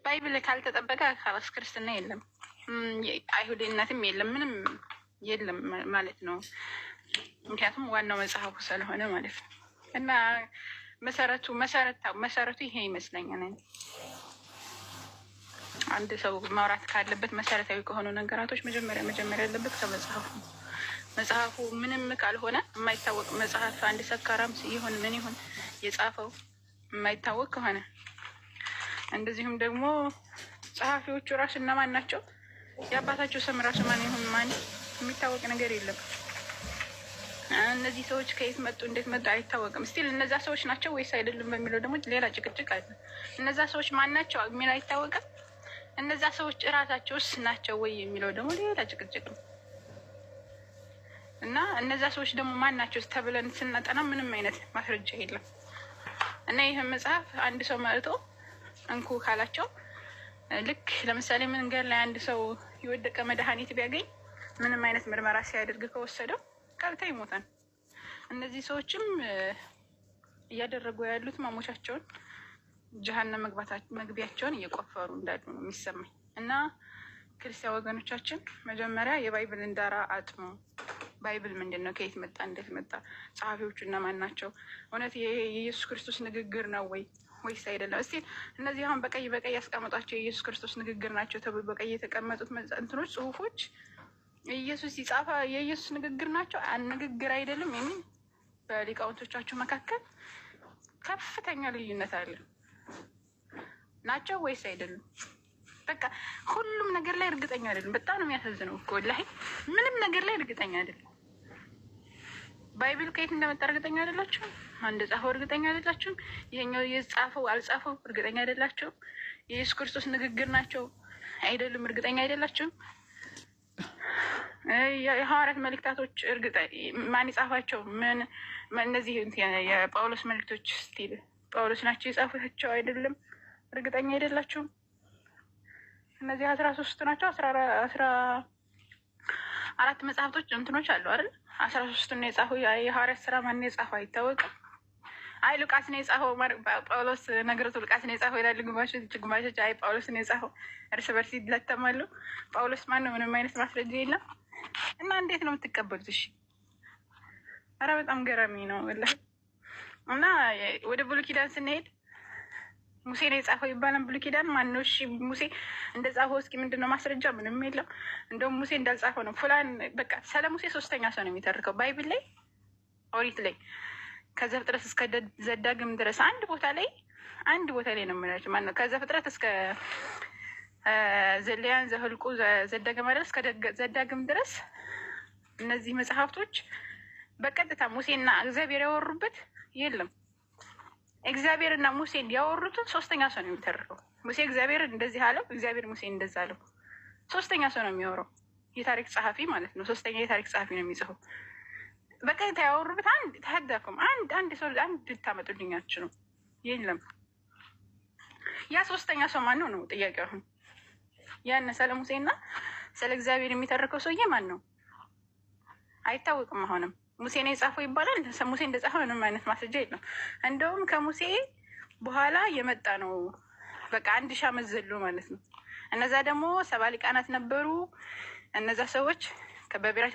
ባይብል ካልተጠበቀ ካላስ ክርስትና የለም፣ አይሁድነትም የለም፣ ምንም የለም ማለት ነው። ምክንያቱም ዋናው መጽሐፉ ስለሆነ ማለት ነው። እና መሰረቱ ይሄ ይመስለኛል። አንድ ሰው ማውራት ካለበት መሰረታዊ ከሆኑ ነገራቶች መጀመሪያ ያለበት ከመጽሐፉ መጽሐፉ ምንም ካልሆነ የማይታወቅ መጽሐፍ አንድ ሰካራም ይሁን ምን ይሁን የጻፈው የማይታወቅ ከሆነ እንደዚሁም ደግሞ ጸሐፊዎቹ ራሱ እነማን ናቸው? የአባታቸው ስም ራሱ ማን ይሁን ማን የሚታወቅ ነገር የለም። እነዚህ ሰዎች ከየት መጡ እንዴት መጡ አይታወቅም። ስቲል እነዛ ሰዎች ናቸው ወይስ አይደሉም በሚለው ደግሞ ሌላ ጭቅጭቅ አለ። እነዛ ሰዎች ማን ናቸው የሚል አይታወቅም። እነዛ ሰዎች እራሳቸውስ ናቸው ወይ የሚለው ደግሞ ሌላ ጭቅጭቅ ነው። እና እነዛ ሰዎች ደግሞ ማን ናቸው ተብለን ስናጠና ምንም አይነት ማስረጃ የለም። እና ይህ መጽሐፍ አንድ ሰው መጥቶ እንኩ ካላቸው ልክ ለምሳሌ መንገድ ላይ አንድ ሰው የወደቀ መድኃኒት ቢያገኝ ምንም አይነት ምርመራ ሲያደርግ ከወሰደው ቀጥታ ይሞታል። እነዚህ ሰዎችም እያደረጉ ያሉት ማሞቻቸውን ጀሃነም መግቢያቸውን እየቆፈሩ እንዳሉ ነው የሚሰማኝ። እና ክርስቲያን ወገኖቻችን መጀመሪያ የባይብልን ዳራ አጥኑ። ባይብል ምንድን ነው? ከየት መጣ? እንዴት መጣ? ጸሐፊዎቹ እነማን ናቸው? እውነት የኢየሱስ ክርስቶስ ንግግር ነው ወይስ አይደለም? እስቲ እነዚህ አሁን በቀይ ያስቀመጧቸው የኢየሱስ ክርስቶስ ንግግር ናቸው ተብሎ በቀይ የተቀመጡት እንትኖች ጽሁፎች ኢየሱስ ሲጻፈ የኢየሱስ ንግግር ናቸው ንግግር አይደለም የሚል በሊቃውንቶቻችሁ መካከል ከፍተኛ ልዩነት አለ። ናቸው ወይስ አይደሉም? በቃ ሁሉም ነገር ላይ እርግጠኛ አይደለም። በጣም ነው የሚያሳዝነው እኮ ወላሂ፣ ምንም ነገር ላይ እርግጠኛ አይደለም። ባይብል ከየት እንደመጣ እርግጠኛ አይደላችሁም። አንድ ጻፈው እርግጠኛ አይደላችሁም። ይሄኛው የጻፈው አልጻፈው እርግጠኛ አይደላችሁም። የኢየሱስ ክርስቶስ ንግግር ናቸው አይደሉም እርግጠኛ አይደላችሁም። የሐዋርያት መልእክታቶች ማን የጻፋቸው? ምን እነዚህ የጳውሎስ መልእክቶች ስቲል ጳውሎስ ናቸው የጻፏቸው አይደለም እርግጠኛ አይደላችሁም። እነዚህ 13 ናቸው 14 መጽሐፍቶች እንትኖች አሉ አይደል? 13ቱን የጻፈው የሐዋርያት ስራ ማን የጻፈው አይታወቅም። አይ ሉቃስ ነው የጻፈው፣ ጳውሎስ ነገረቱ ሉቃስ ነው የጻፈው ይላሉ ግማሾች። አይ ጳውሎስ ነው የጻፈው፣ እርስ በርስ ይለተማሉ። ጳውሎስ ማን ነው? ምንም አይነት ማስረጃ የለም። እና እንዴት ነው የምትቀበሉት? እሺ ኧረ በጣም ገራሚ ነው ወላሂ። እና ወደ ብሉይ ኪዳን ስንሄድ ሙሴ ነው የጻፈው ይባላል። ብሉይ ኪዳን ማነው? እሺ ሙሴ እንደጻፈው እስኪ ምንድን ነው ማስረጃ? ምንም የለም። እንደውም ሙሴ እንዳልጻፈው ነው ፉላን። በቃ ስለ ሙሴ ሶስተኛ ሰው ነው የሚተርከው ባይብል ላይ፣ ኦሪት ላይ ከዘፍጥረት እስከ ዘዳግም ድረስ አንድ ቦታ ላይ ነው የምላቸው። ማነው ከዘፍጥረት እስከ ዘሌዋውያን፣ ዘኍልቍ፣ ዘዳግም አይደል? እስከ ዘዳግም ድረስ እነዚህ መጽሐፍቶች በቀጥታ ሙሴና እግዚአብሔር ያወሩበት የለም። እግዚአብሔርና ሙሴን ያወሩትን ሶስተኛ ሰው ነው የሚተርከው። ሙሴ እግዚአብሔር እንደዚህ አለው፣ እግዚአብሔር ሙሴ እንደዛ አለው። ሶስተኛ ሰው ነው የሚያወራው፣ የታሪክ ጸሐፊ ማለት ነው። ሶስተኛ የታሪክ ጸሐፊ ነው የሚጽፈው። በቀጥታ ያወሩበት አንድ ተህዳኩም አንድ ሰው አንድ ልታመጡልኛችሁ ነው የለም። ያ ሶስተኛ ሰው ማን ነው ጥያቄው። አሁን ያን ስለ ሙሴና ስለ እግዚአብሔር የሚተርከው ሰውዬ ማን ነው? አይታወቅም። አሁንም ሙሴ ነው የጻፈው ይባላል። ሙሴ እንደጻፈው ምንም አይነት ማስረጃ የለም። እንደውም ከሙሴ በኋላ የመጣ ነው። በቃ 1000 ዓመት ዘሎ ማለት ነው። እነዛ ደግሞ 70 ሊቃናት ነበሩ። እነዛ ሰዎች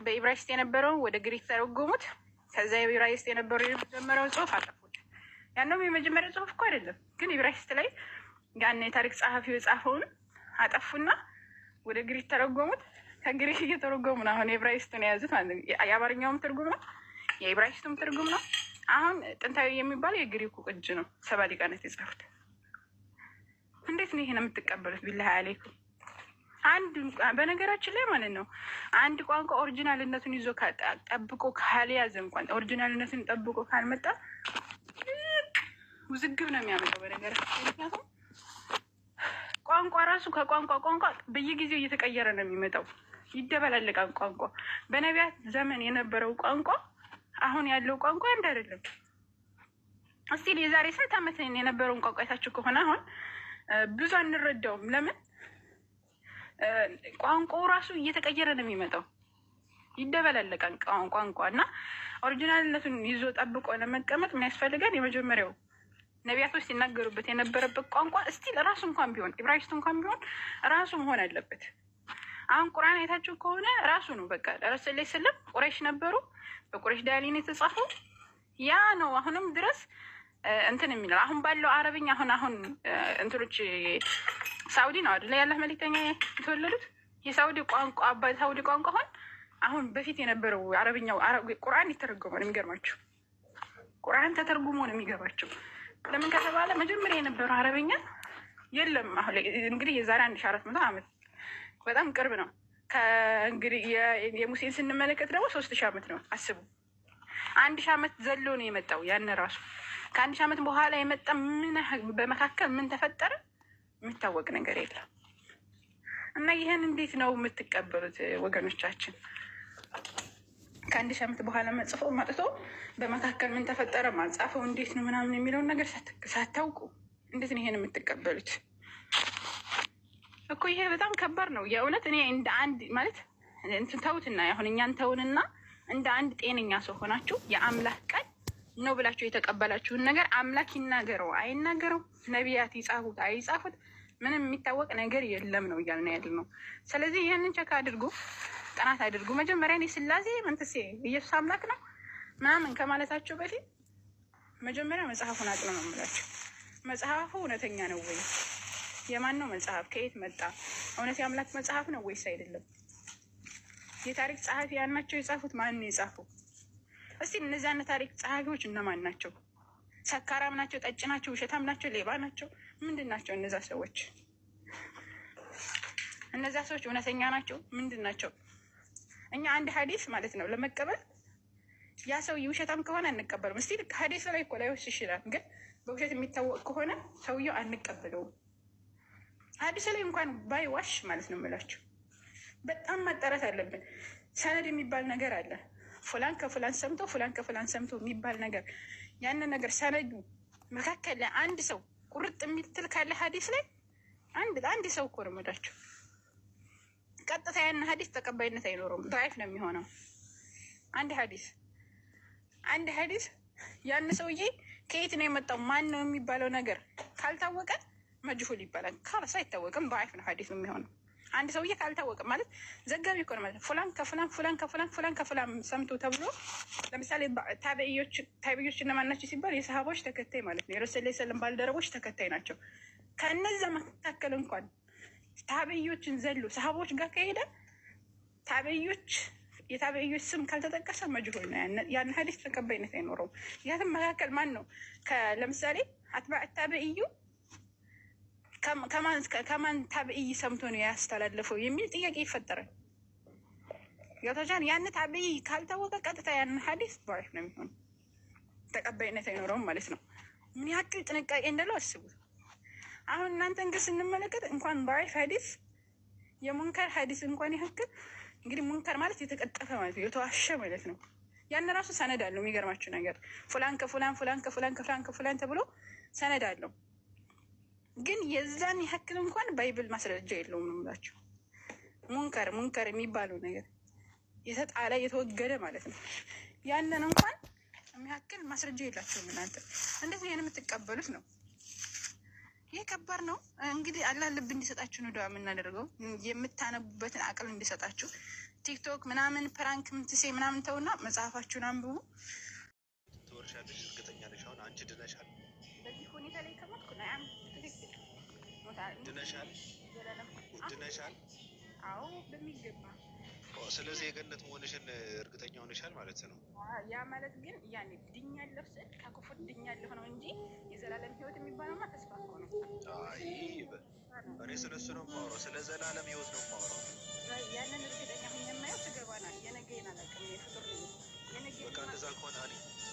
በኢብራይስጥ የነበረው ወደ ግሪክ ተረጎሙት። ከዛ የኢብራይስጥ የነበረው የመጀመሪያው ጽሁፍ አጠፉት። ያንም የመጀመሪያው ጽሁፍ እኮ አይደለም፣ ግን ኢብራይስጥ ላይ ያን የታሪክ ጸሐፊው የጻፈውን አጠፉና ወደ ግሪክ ተረጎሙት። ከግሪክ እየተረጎሙ ነው አሁን የኢብራይስጡን የያዙት ማለት ነው። የአማርኛውም ትርጉም ነው፣ የኢብራይስጡም ትርጉም ነው። አሁን ጥንታዊ የሚባለው የግሪኩ ቅጅ ነው 70 ሊቃናት የጻፉት። እንዴት ነው ይሄን የምትቀበሉት? ቢላሂ አለይኩም። በነገራችን ላይ ማለት ነው አንድ ቋንቋ ኦሪጂናልነቱን ይዞ ጠብቆ ካልያዘ እንኳን ኦሪጂናልነቱን ጠብቆ ካልመጣ ውዝግብ ነው የሚያመጣው በነገራችን። ምክንያቱም ቋንቋ ራሱ ከቋንቋ በየጊዜው እየተቀየረ ነው የሚመጣው፣ ይደበላለቃል ቋንቋ። በነቢያት ዘመን የነበረው ቋንቋ አሁን ያለው ቋንቋ አንድ አይደለም። እስቲ የዛሬ ስንት ዓመት የነበረውን ቋንቋ አይታችሁ ከሆነ አሁን ብዙ አንረዳውም። ለምን? ቋንቋው ራሱ እየተቀየረ ነው የሚመጣው፣ ይደበላለቃል ቋንቋ እና ኦሪጂናልነቱን ይዞ ጠብቆ ለመቀመጥ ምን ያስፈልጋል? የመጀመሪያው ነቢያቶች ሲናገሩበት የነበረበት ቋንቋ እስቲል ራሱ እንኳን ቢሆን ኢብራይስጥ እንኳን ቢሆን ራሱ መሆን አለበት። አሁን ቁርአን አይታችሁ ከሆነ ራሱ ነው። በቃ ረሱል ላይ ስለም ቁረይሽ ነበሩ፣ በቁረይሽ ዳያሊን የተጻፈው ያ ነው። አሁንም ድረስ እንትን የሚለው አሁን ባለው አረብኛ አሁን እንትኖች ሳውዲ ነው አይደል ያለ መልእክተኛ የተወለዱት የሳውዲ ቋንቋ አባይ ሳውዲ ቋንቋ አሁን በፊት የነበረው አረብኛው ቁርአን ይተረጎማል። የሚገርማችሁ ቁርአን ተተርጉሞ ነው የሚገባቸው። ለምን ከተባለ መጀመሪያ የነበረው አረብኛ የለም። አሁን እንግዲህ የዛሬ 1400 ዓመት በጣም ቅርብ ነው። ከእንግዲህ የሙሴን ስንመለከት ደግሞ 3000 ዓመት ነው። አስቡ 1000 ዓመት ዘሎ ነው የመጣው። ያን ራሱ ከ1000 ዓመት በኋላ የመጣ ምን በመካከል ምን ተፈጠረ የሚታወቅ ነገር የለም። እና ይህን እንዴት ነው የምትቀበሉት ወገኖቻችን? ከ1000 ዓመት በኋላ መጽፎ መጥቶ በመካከል ምን ተፈጠረ ማጻፈው እንዴት ነው ምናምን የሚለውን ነገር ሳታውቁ እንዴት ነው ይሄን የምትቀበሉት? እኮ ይሄ በጣም ከባድ ነው የእውነት። እኔ እንደ አንድ ማለት እንትን ተውትና አሁን እኛን ተውንና እንደ አንድ ጤነኛ ሰው ሆናችሁ የአምላክ ቃል ነው ብላችሁ የተቀበላችሁን ነገር አምላክ ይናገረው አይናገረው፣ ነቢያት ይጻፉት አይጻፉት ምንም የሚታወቅ ነገር የለም ነው እያልን ያለ ነው። ስለዚህ ይህንን ቸክ አድርጉ፣ ጥናት አድርጉ። መጀመሪያ እኔ ስላሴ መንትሴ ኢየሱስ አምላክ ነው ምናምን ከማለታቸው በፊት መጀመሪያ መጽሐፉን አጥኑ ነው የምላቸው። መጽሐፉ እውነተኛ ነው ወይ? የማን ነው መጽሐፍ? ከየት መጣ? እውነት የአምላክ መጽሐፍ ነው ወይስ አይደለም? የታሪክ ጸሐፊያን ናቸው የጻፉት? ማን ነው የጻፈው? እስቲ እነዚያ ታሪክ ጸሐፊዎች እነማን ናቸው? ሰካራም ናቸው? ጠጭ ናቸው? ውሸታም ናቸው? ሌባ ናቸው? ምንድን ናቸው እነዛ ሰዎች? እነዛ ሰዎች እውነተኛ ናቸው? ምንድን ናቸው? እኛ አንድ ሀዲስ ማለት ነው ለመቀበል ያ ሰው ውሸታም ከሆነ አንቀበልም። እስቲ ሀዲስ ላይ እኮ ላይወስድ ይችላል፣ ግን በውሸት የሚታወቅ ከሆነ ሰውየው አንቀበለውም። ሀዲስ ላይ እንኳን ባይዋሽ ማለት ነው የምላቸው። በጣም ማጣራት አለብን። ሰነድ የሚባል ነገር አለ። ፉላን ከፉላን ሰምቶ ፉላን ከፉላን ሰምቶ የሚባል ነገር፣ ያንን ነገር ሰነዱ መካከል ላይ አንድ ሰው ቁርጥ የሚትል ካለ ሀዲስ ላይ አንድ ሰው እኮ ነው የምላቸው። ቀጥታ ያን ሀዲስ ተቀባይነት አይኖረውም፣ ዳይፍ ነው የሚሆነው። አንድ ሀዲስ ያን ሰውዬ ከየት ነው የመጣው ማን ነው የሚባለው ነገር ካልታወቀ መጅሁል ይባላል። ካላስ አይታወቅም፣ ዳይፍ ነው ሀዲስ የሚሆነው። አንድ ሰውዬ ካልታወቀ ማለት ዘጋቢ እኮ ነው ማለት ፉላን ከፉላን ሰምቶ ተብሎ ለምሳሌ ታቢዮች እነማን ናቸው ሲባል የሰሃቦች ተከታይ ማለት ነው። የረሱል ሰለም ባልደረቦች ተከታይ ናቸው። ከነዛ መካከል እንኳን ታቢዮችን ዘሎ ሰሃቦች ጋር ከሄደ የታቢዮች ስም ካልተጠቀሰ መጅሁል ነው። ያን ሀዲስ ተቀባይነት አይኖረውም። ያትም መካከል ማን ነው ለምሳሌ አትባዕ ታቢዩ ከማን ታብዕይ ሰምቶ ነው ያስተላለፈው የሚል ጥያቄ ይፈጠራል። ያተጃን ያን ታብዕይ ካልታወቀ ቀጥታ ያን ሀዲስ ዳይፍ ነው የሚሆነው፣ ተቀባይነት አይኖረውም ማለት ነው። ምን ያክል ጥንቃቄ እንዳለው አስቡት። አሁን እናንተን ግን ስንመለከት እንኳን ዳይፍ ሀዲስ የሙንከር ሀዲስ እንኳን ያክል እንግዲህ ሙንከር ማለት የተቀጠፈ ማለት ነው፣ የተዋሸ ማለት ነው። ያን ራሱ ሰነድ አለው። የሚገርማችሁ ነገር ፉላን ከፉላን ተብሎ ሰነድ አለው። ግን የዛን ያክል እንኳን ባይብል ማስረጃ የለውም ነው የምላቸው። ሙንከር የሚባለው ነገር የተጣለ የተወገደ ማለት ነው። ያንን እንኳን የሚያክል ማስረጃ የላቸውም። እናንተ እንደዚህ ይሄን የምትቀበሉት ነው። ይህ ከባድ ነው። እንግዲህ አላህ ልብ እንዲሰጣችሁ ነው ዱዓ የምናደርገው፣ የምታነቡበትን አቅል እንዲሰጣችሁ። ቲክቶክ ምናምን ፕራንክ ምትሴ ምናምን ተውና መጽሐፋችሁን አንብቡ። ትወርሻለሽ፣ እርግጠኛ ነሽ? አሁን አንቺ ድነሻል። በዚህ ሁኔታ ላይ ከሞትኩ ነው ድነሻል። አዎ በሚገባ። ስለዚህ የገነት መሆንሽን እርግጠኛ ሆነሻል ማለት ነው። ያ ማለት ግን ያኔ ድኛለሁ ስል ከክፉር ድኛለሁ ነው እንጂ የዘላለም ሕይወት የሚባለውማ ተስፋ እኮ ነው። አይ እኔ ስለሱ ነው የማወራው፣ ስለ ዘላለም ሕይወት ነው የማወራው። ያንን እርግጠኛ ሆኜ የማየው ትገባናል። የነገዬን አላውቅም። የፍጡር ነው የነገ በቃ እንደዛ ከሆነ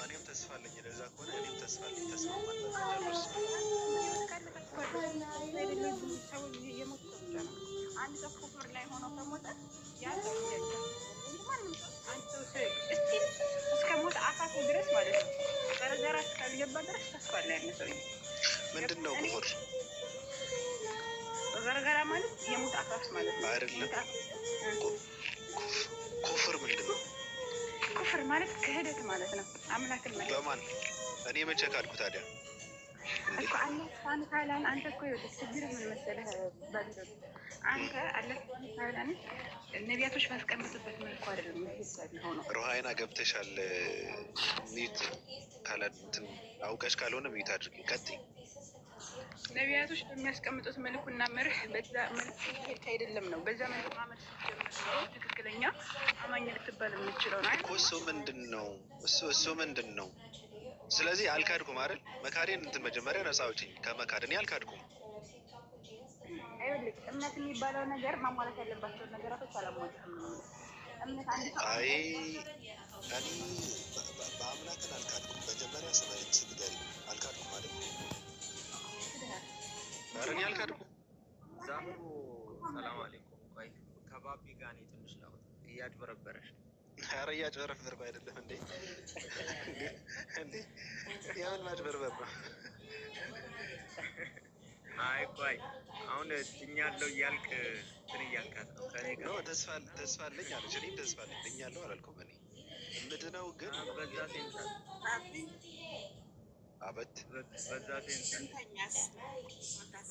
እኔም ተስፋ አለኝ። እንደዛ ከሆነ እኔም ተስፋ አለኝ። ተስፋ ማለት አንድ ሰው ኩፍር ላይ ሆኖ ከሞተ ያለው ማንም ሰው አንድ ሰው እስከ ሞት አፋፉ ድረስ ማለት ነው ዘረዘራ እስካልገባ ድረስ ተስፋ አለ ያለ ሰው። ምንድን ነው ኩፍር? ዘረዘራ ማለት የሞት አፋፍ ማለት ነው አይደለም። ኩፍር ምንድን ነው? ኩፍር ማለት ክህደት ማለት ነው። አምላክን ማለት በማን እኔ መቼ ካልኩ ታዲያ? እኮ አላህ ሱብሓነሁ ወተዓላ አንተ እኮ ይኸውልህ ችግር ምን መሰለህ ባንተ አንተ አላህ ሱብሓነሁ ወተዓላ ነቢያቶች ባስቀመጡበት መልኩ አይደለም የሚሆነው። ሩሃይና ገብተሻል። ሚዩት ካላትን አውቀሽ ካልሆነ ሚዩት አድርጊ። ቀጥይ። ነቢያቶች በሚያስቀምጡት መልኩና መርህ በዛ መልኩ አይደለም ነው። በዛ መልኩ ማመን ስትጀምር ነው ትክክለኛ አማኝ ልትባል የምትችለው ነው እኮ። እሱ ምንድን ነው? እሱ ምንድን ነው? ስለዚህ አልካድኩም አይደል? መካዴን እንትን መጀመሪያ ነፃ አውጪኝ ከመካድ። እኔ አልካድኩም። ይኸውልህ እምነት የሚባለው ነገር ማሟላት ያለባቸውን ነገራቶች አላሟላትም ነው። እምነት አንድ ሰው እኔ በአምላክን አልካድኩም። መጀመሪያ ስመልክ ሲግደል አልካድኩም አይደል? ኧረ እኔ አልካድኩም። ዛሙ ሰላም አለይኩም። ቆይ ከባቢ ጋር እኔ ትንሽ ላውጥ። እያጭበረበረሽ ነው። ኧረ እያጭበረበርኩ አይደለም እንዴ! እንዴ የምን ማጭበርበር ነው? አይ ቆይ አሁን ድኛለሁ እያልክ እንትን እያልካት ነው ከኔ ጋር ነው። ተስፋ አለኝ አለች። እኔም ተስፋ አለኝ ድኛለሁ አላልኩም። እኔ ምንድነው ግን በዛ ሴንስ አበት በዛ ሴንስ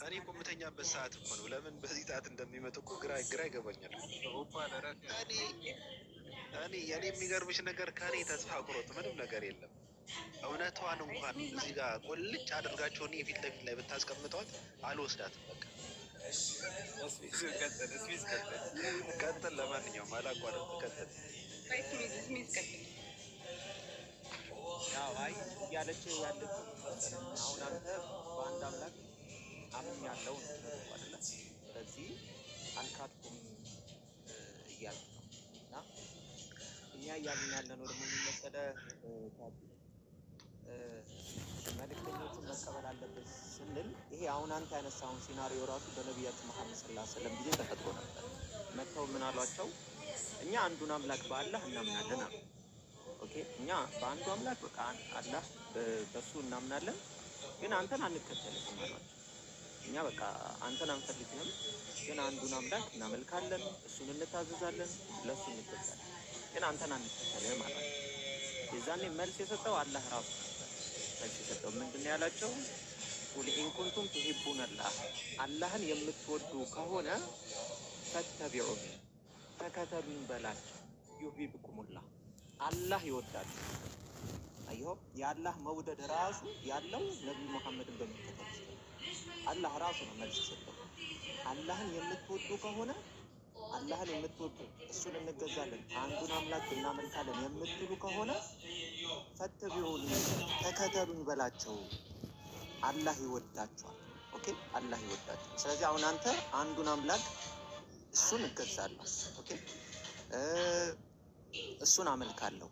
እኔ እኮ የምተኛበት ሰዓት እኮ ነው። ለምን በዚህ ሰዓት እንደሚመጡ እኮ ግራ ይገባኛል። እኔ የኔ የሚገርምሽ ነገር ከኔ ተስፋ ቁረጥ ምንም ነገር የለም። እውነቷን እንኳን እዚህ ጋር ቆልጭ አድርጋቸው እኔ ፊት ለፊት ላይ ብታስቀምጧት አልወስዳትም። በቃ ቀጥል። ለማንኛውም አላቋረጥ ቀጥል። ያው አይ እያለች ያለችው አሁን አንተ በአንድ አምላክ አምኛለሁ ነው አይደለ? ስለዚህ አልካድኩም እያልክ ነው። እና እኛ እያልን ያለ ነው ደግሞ የሚመሰለህ መልእክተኞቹን መቀበል አለበት ስንል ይሄ አሁን አንተ ያነሳውን ሲናሪዮ ራሱ በነቢያችን መሐመድ ሰለላሁ ዐለይሂ ወሰለም ጊዜ ተፈጥሮ ነበር። መጥተው ምን አሏቸው? እኛ አንዱን አምላክ በአላህ እናምናለን አሉ። ኦኬ፣ እኛ በአንዱ አምላክ በቃ አላህ በሱ እናምናለን፣ ግን አንተን አንከተልም አሏቸው። እኛ በቃ አንተን አንፈልግም፣ ግን አንዱን አምላክ እናመልካለን፣ እሱን እንታዘዛለን፣ ለሱ እንገዛለን፣ ግን አንተን አንከተልም አሏቸው። የዛኔ መልስ የሰጠው አላህ ራሱ መልስ የሰጠው ምንድን ነው ያላቸው? ቁል ኢን ኩንቱም ቱሂቡነላህ አላህን የምትወዱ ከሆነ ፈተቢዑኒ ተከተሉኝ በላቸው። ዩሂብኩሙላህ አላህ ይወዳል። አየሁ የአላህ መውደድ ራሱ ያለው ነቢዩ መሐመድን በመከተል አላህ ራሱ ነው መልስ የሰጠው። አላህን የምትወዱ ከሆነ አላህን የምትወዱ እሱን እንገዛለን፣ አንዱን አምላክ እናመልካለን የምትሉ ከሆነ ፈተቢዑኒ ተከተሉኝ በላቸው። አላህ ይወዳቸዋል። ኦኬ አላህ ይወዳቸዋል። ስለዚህ አሁን አንተ አንዱን አምላክ እሱን እገዛለሁ፣ ኦኬ እሱን አመልካለሁ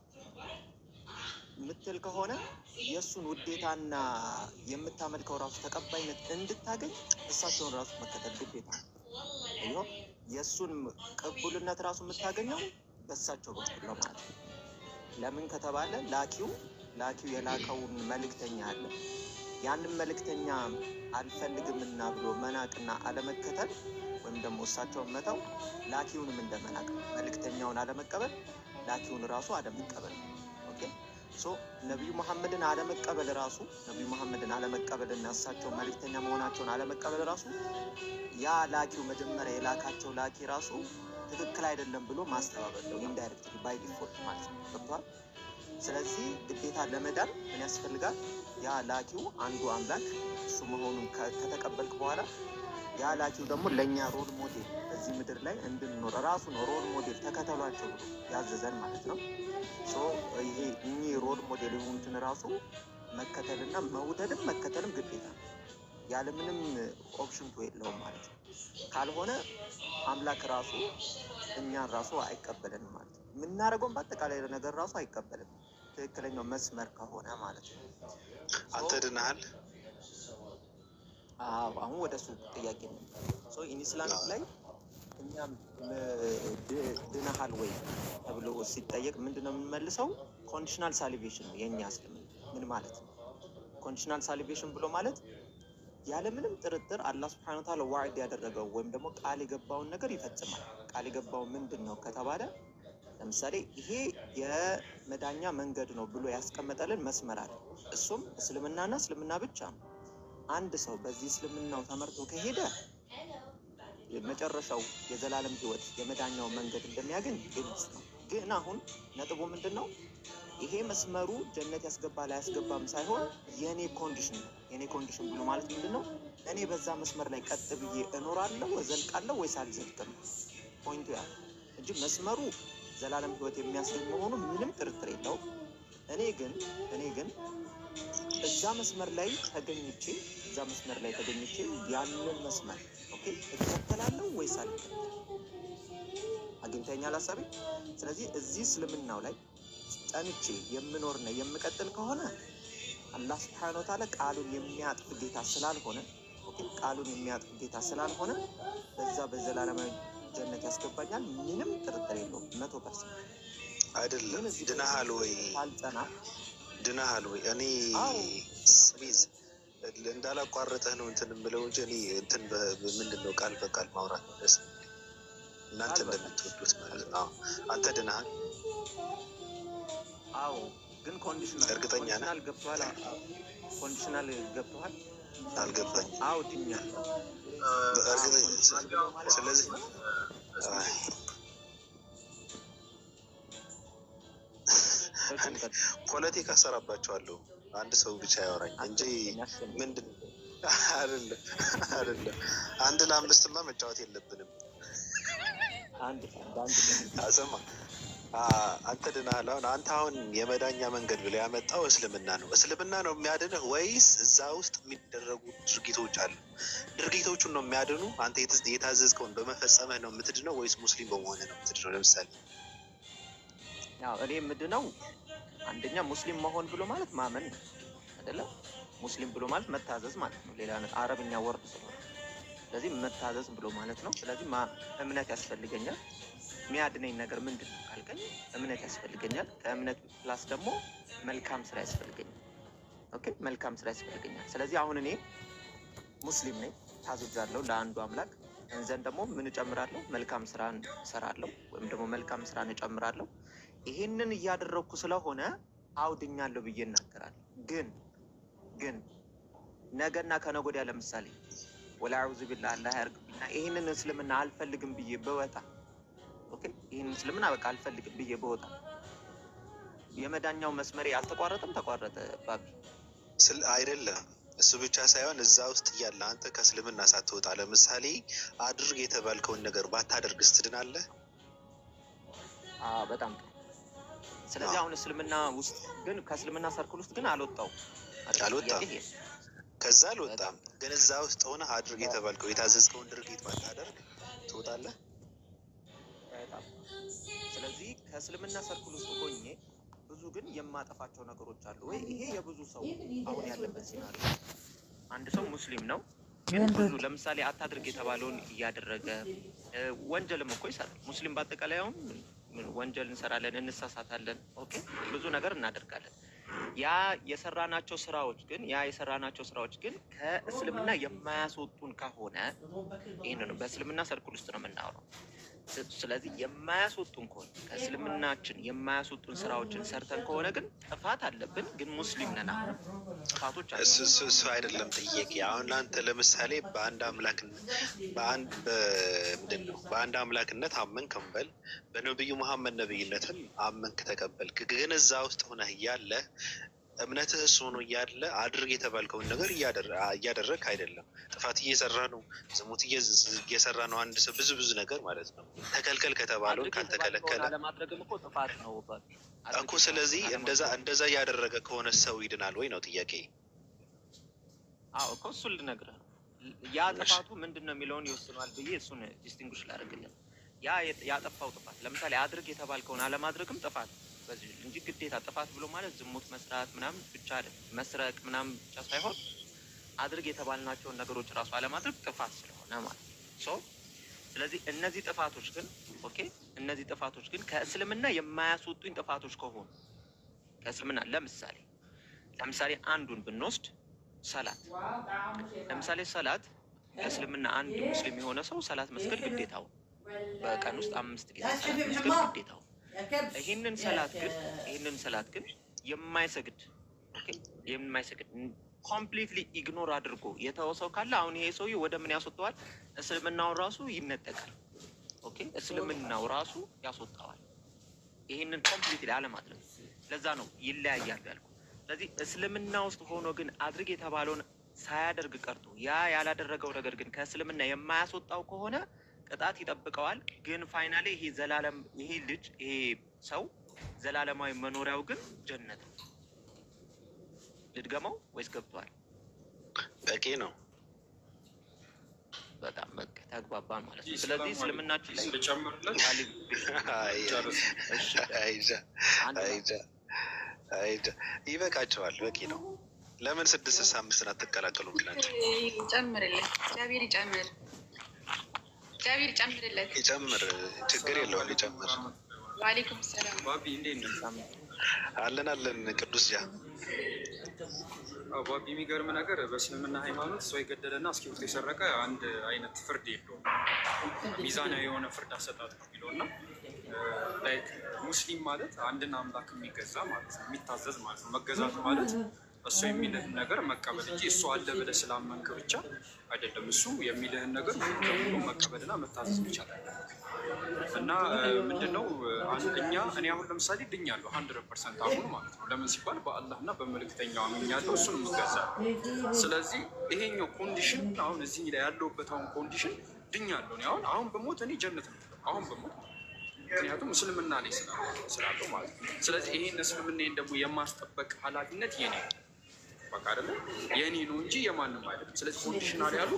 የምትል ከሆነ የእሱን ውዴታና የምታመልከው ራሱ ተቀባይነት እንድታገኝ እሳቸውን ራሱ መከተል ግዴታ ነው። የእሱን ቅቡልነት ራሱ የምታገኘው በእሳቸው በኩል ነው ማለት ነው። ለምን ከተባለ ላኪው የላከውን መልእክተኛ አለ። ያንን መልእክተኛ አልፈልግምና ብሎ መናቅና አለመከተል ወይም ደግሞ እሳቸውን መተው ላኪውንም እንደመናቅ፣ መልእክተኛውን አለመቀበል ላኪውን ራሱ አለመቀበል። ኦኬ ሶ ነቢዩ መሐመድን አለመቀበል ራሱ ነቢዩ መሐመድን አለመቀበል እና እሳቸው መልእክተኛ መሆናቸውን አለመቀበል ራሱ ያ ላኪው መጀመሪያ የላካቸው ላኪ ራሱ ትክክል አይደለም ብሎ ማስተባበል ነው። ኢንዳይሬክትሊ ባይ ዲፎልት ማለት ነው። ገብቷል? ስለዚህ ግዴታ ለመዳን ምን ያስፈልጋል? ያ ላኪው አንዱ አምላክ እሱ መሆኑን ከተቀበልክ በኋላ ያ ላኪው ደግሞ ለእኛ ሮል ሞዴል በዚህ ምድር ላይ እንድንኖር ራሱ ነው ሮል ሞዴል ተከተሏቸው ብሎ ያዘዘን ማለት ነው። ይሄ እኚህ ሮል ሞዴል የሆኑትን ራሱ መከተልና መውደድም መከተልም ግዴታ ነው። ያለምንም ኦፕሽን የለውም ማለት ነው። ካልሆነ አምላክ ራሱ እኛን ራሱ አይቀበልንም ማለት ነው። የምናደርገውን በአጠቃላይ ነገር ራሱ አይቀበልም፣ ትክክለኛው መስመር ከሆነ ማለት ነው። አንተ ድነሃል? አሁን ወደ እሱ ጥያቄ ነው። ኢስላሚክ ላይ እኛም ድነሃል ወይ ተብሎ ሲጠየቅ ምንድን ነው የምንመልሰው? ኮንዲሽናል ሳሊቬሽን ነው የእኛ እስልምና። ምን ማለት ነው ኮንዲሽናል ሳሊቬሽን ብሎ ማለት? ያለምንም ጥርጥር አላህ ሱብሓነሁ ወተዓላ ዋዕድ ያደረገው ወይም ደግሞ ቃል የገባውን ነገር ይፈጽማል። ቃል የገባው ምንድን ነው ከተባለ ለምሳሌ ይሄ የመዳኛ መንገድ ነው ብሎ ያስቀመጠልን መስመር አለ። እሱም እስልምናና እስልምና ብቻ ነው። አንድ ሰው በዚህ እስልምናው ተመርቶ ከሄደ መጨረሻው የዘላለም ህይወት የመዳኛው መንገድ እንደሚያገኝ ግልጽ ነው። ግን አሁን ነጥቡ ምንድን ነው? ይሄ መስመሩ ጀነት ያስገባል አያስገባም ሳይሆን የኔ ኮንዲሽን ነው። የኔ ኮንዲሽን ብሎ ማለት ምንድን ነው? እኔ በዛ መስመር ላይ ቀጥ ብዬ እኖራለሁ እዘልቃለሁ ወይስ አልዘልቅም? ፖይንቱ ያ እንጂ መስመሩ ዘላለም ህይወት የሚያስገኝ መሆኑ ምንም ጥርጥር የለውም። እኔ ግን እዛ መስመር ላይ ተገኝቼ ያንን መስመር ኦኬ እከተላለሁ ወይስ አልከተልም? አግኝተኛል ሀሳቤ። ስለዚህ እዚህ እስልምናው ላይ ጸንቼ የምኖርና የምቀጥል ከሆነ አላህ ሱብሓነሁ ወተዓላ ቃሉን የሚያጥፍ ጌታ ስላልሆነ በዛ በዘላለማዊ ጀነት ያስገባኛል። ምንም ጥርጥር የለውም 100%። አይደለም ድነሃል ወይ ድነሃል ወይ? እኔ ስሚዝ እንዳላቋረጠህ ነው እንትን ብለው እንጂ እኔ እንትን ምንድን ነው ቃል በቃል ማውራት ነው ደስ እናንተ እንደምትወዱት ማለት ነው። አንተ ድነሃል? አዎ። ግን ኮንዲሽናል እርግጠኛ ነህ? ገብቶሃል? ኮንዲሽናል ገብቶሃል? አልገባኝ። አዎ ድኛለሁ። ስለዚህ ፖለቲካ ሰራባቸዋለሁ አንድ ሰው ብቻ ያወራኝ እንጂ ምንድን አይደለም። አንድ ለአምስትማ መጫወት የለብንም። አሰማ አንተ ድነሃል። አንተ አሁን የመዳኛ መንገድ ብለህ ያመጣው እስልምና ነው የሚያድንህ ወይስ እዛ ውስጥ የሚደረጉ ድርጊቶች አሉ? ድርጊቶቹን ነው የሚያድኑ? አንተ የታዘዝከውን በመፈጸምህ ነው የምትድነው ወይስ ሙስሊም በመሆንህ ነው የምትድነው? ለምሳሌ ያው እኔ የምድነው አንደኛ ሙስሊም መሆን ብሎ ማለት ማመን አይደለም። ሙስሊም ብሎ ማለት መታዘዝ ማለት ነው። ሌላ አረብኛ ወርድ ስለሆነ ስለዚህ መታዘዝ ብሎ ማለት ነው። ስለዚህ እምነት ያስፈልገኛል። የሚያድነኝ ነገር ምንድን ነው ካልከኝ እምነት ያስፈልገኛል። ከእምነት ፕላስ ደግሞ መልካም ስራ ያስፈልገኛል። ኦኬ መልካም ስራ ያስፈልገኛል። ስለዚህ አሁን እኔ ሙስሊም ነኝ፣ ታዝዣለሁ ለአንዱ አምላክ። እንዘን ደግሞ ምን እጨምራለሁ? መልካም ስራን እሰራለሁ ወይም ደግሞ መልካም ስራን እጨምራለሁ። ይሄንን እያደረግኩ ስለሆነ አውድኛለሁ ብዬ እናገራለሁ። ግን ነገና ከነገ ወዲያ ለምሳሌ ወላዑዙ ቢላህ አላህ ያርግብኝና ይሄንን እስልምና አልፈልግም ብዬ በወጣ ኦኬ ይሄንን እስልምና በቃ አልፈልግም ብዬ በወጣ የመዳኛው መስመሬ አልተቋረጠም? ተቋረጠ ባቢ አይደለም። እሱ ብቻ ሳይሆን እዛ ውስጥ እያለ አንተ ከእስልምና ሳትወጣ ለምሳሌ አድርግ የተባልከውን ነገር ባታደርግስ ትድናለህ? በጣም ጥሩ። ስለዚህ አሁን እስልምና ውስጥ ግን ከእስልምና ሰርክል ውስጥ ግን አልወጣም። ከዛ አልወጣም፣ ግን እዛ ውስጥ ሆነ አድርግ የተባልከው የታዘዝከውን ድርጊት ባታደርግ ትወጣለህ? ስለዚህ ከእስልምና ሰርክል ውስጥ ሆኜ ብዙ ግን የማጠፋቸው ነገሮች አሉ ወይ? ይሄ የብዙ ሰው አሁን ያለበት ሲናሪዮ። አንድ ሰው ሙስሊም ነው ግን ብዙ ለምሳሌ አታድርግ የተባለውን እያደረገ ወንጀልም እኮ ይሰራል። ሙስሊም በአጠቃላይ አሁን ወንጀል እንሰራለን፣ እንሳሳታለን፣ ኦኬ ብዙ ነገር እናደርጋለን። ያ የሰራናቸው ስራዎች ግን ከእስልምና የማያስወጡን ከሆነ ይሄንን በእስልምና ሰርክል ውስጥ ነው የምናወራው። ስለዚህ የማያስወጡን ከሆነ ከእስልምናችን የማያስወጡን ስራዎችን ሰርተን ከሆነ ግን ጥፋት አለብን፣ ግን ሙስሊም ነን። ጥፋቶች አሉ። እሱ አይደለም ጥያቄ። አሁን ለአንተ ለምሳሌ በአንድ አምላክነት አመንክ እንበል፣ በነቢዩ መሐመድ ነብይነትን አመንክ ተቀበልክ። ግን እዛ ውስጥ ሆነህ እያለ እምነትህ እሱ ሆኖ እያለ አድርግ የተባልከውን ነገር እያደረግክ አይደለም። ጥፋት እየሰራ ነው፣ ዝሙት እየሰራ ነው። አንድ ሰው ብዙ ነገር ማለት ነው። ተከልከል ከተባለውን ካልተከለከለ ለማድረግም እኮ ጥፋት ነው እኮ። ስለዚህ እንደዛ እያደረገ ከሆነ ሰው ይድናል ወይ ነው ጥያቄ? አዎ እኮ እሱን ልነግርህ ነው። ያ ጥፋቱ ምንድን ነው የሚለውን ይወስነዋል ብዬ እሱን ዲስቲንጉሽ ላደርግልን። ያጠፋው ጥፋት ለምሳሌ አድርግ የተባልከውን አለማድረግም ጥፋት በዚህ እንጂ ግዴታ ጥፋት ብሎ ማለት ዝሙት መስራት ምናምን ብቻ አይደለም፣ መስረቅ ምናምን ብቻ ሳይሆን አድርግ የተባልናቸውን ነገሮች ራሱ አለማድረግ ጥፋት ስለሆነ ማለት ነው። ስለዚህ እነዚህ ጥፋቶች ግን ከእስልምና የማያስወጡኝ ጥፋቶች ከሆኑ ከእስልምና ለምሳሌ አንዱን ብንወስድ ሰላት ከእስልምና አንድ ሙስሊም የሆነ ሰው ሰላት መስገድ ግዴታው፣ በቀን ውስጥ 5 ጊዜ ሰላት መስገድ ግዴታው። ይህንን ሰላት ግን የማይሰግድ ኮምፕሊትሊ ኢግኖር አድርጎ የተወሰው ካለ አሁን ይሄ ሰውዬ ወደ ምን ያስወጣዋል? እስልምናው ራሱ ይነጠቃል። ኦኬ እስልምናው ራሱ ያስወጣዋል። ይሄንን ኮምፕሊትሊ አለማድረግ ለዛ ነው ይለያያል ያልኩ። ስለዚህ እስልምና ውስጥ ሆኖ ግን አድርግ የተባለውን ሳያደርግ ቀርቶ ያ ያላደረገው ነገር ግን ከእስልምና የማያስወጣው ከሆነ ቅጣት ይጠብቀዋል። ግን ፋይናሊ ይሄ ዘላለም ይሄ ልጅ ይሄ ሰው ዘላለማዊ መኖሪያው ግን ጀነት ነው። ልድገመው ወይስ ገብቷል? በቂ ነው። በጣም በቃ ተግባባን ማለት ነው። ስለዚህ እስልምናችን ላይ ልጨምርለት አይጃ ይበቃቸዋል። በቂ ነው። ለምን 665 አትቀላቀሉም? ብላቸው ይጨምርለት። እግዚአብሔር ይጨምር፣ እግዚአብሔር ይጨምርለት። ይጨምር፣ ችግር የለውም ይጨምር። ዋሌኩም ሰላም ባቢ እንዴት ነው? አለን ቅዱስ ጃ ባቢ የሚገርም ነገር በእስልምና ሃይማኖት ሰው የገደለና እስክሪብቶ የሰረቀ አንድ አይነት ፍርድ የለውም። ሚዛናዊ የሆነ ፍርድ አሰጣጥ ነው የሚለው እና ላይክ ሙስሊም ማለት አንድን አምላክ የሚገዛ ማለት ነው፣ የሚታዘዝ ማለት ነው። መገዛት ማለት እሱ የሚልህን ነገር መቀበል እንጂ እሱ አለ ብለህ ስላመንክ ብቻ አይደለም። እሱ የሚልህን ነገር ሙሉ መቀበልና መታዘዝ ይቻላል። እና ምንድነው እኔ አሁን ለምሳሌ ድኛለሁ 100% አሁን ማለት ነው። ለምን ሲባል በአላህ እና በመልእክተኛው አምኛለሁ፣ እሱን የምገዛለሁ። ስለዚህ ይሄኛው ኮንዲሽን አሁን እዚህ ላይ ያለሁበት አሁን ኮንዲሽን ድኛለሁ። አሁን በሞት እኔ ጀነት ነው አሁን በሞት፣ ምክንያቱም እስልምና ላይ ስላለው ማለት ነው። ስለዚህ ይሄን እስልምናን ደግሞ የማስጠበቅ ኃላፊነት የኔ ነው። በቃ አይደለ የኔ ነው እንጂ የማንም አይደለም። ስለዚህ ኮንዲሽናል ያሉ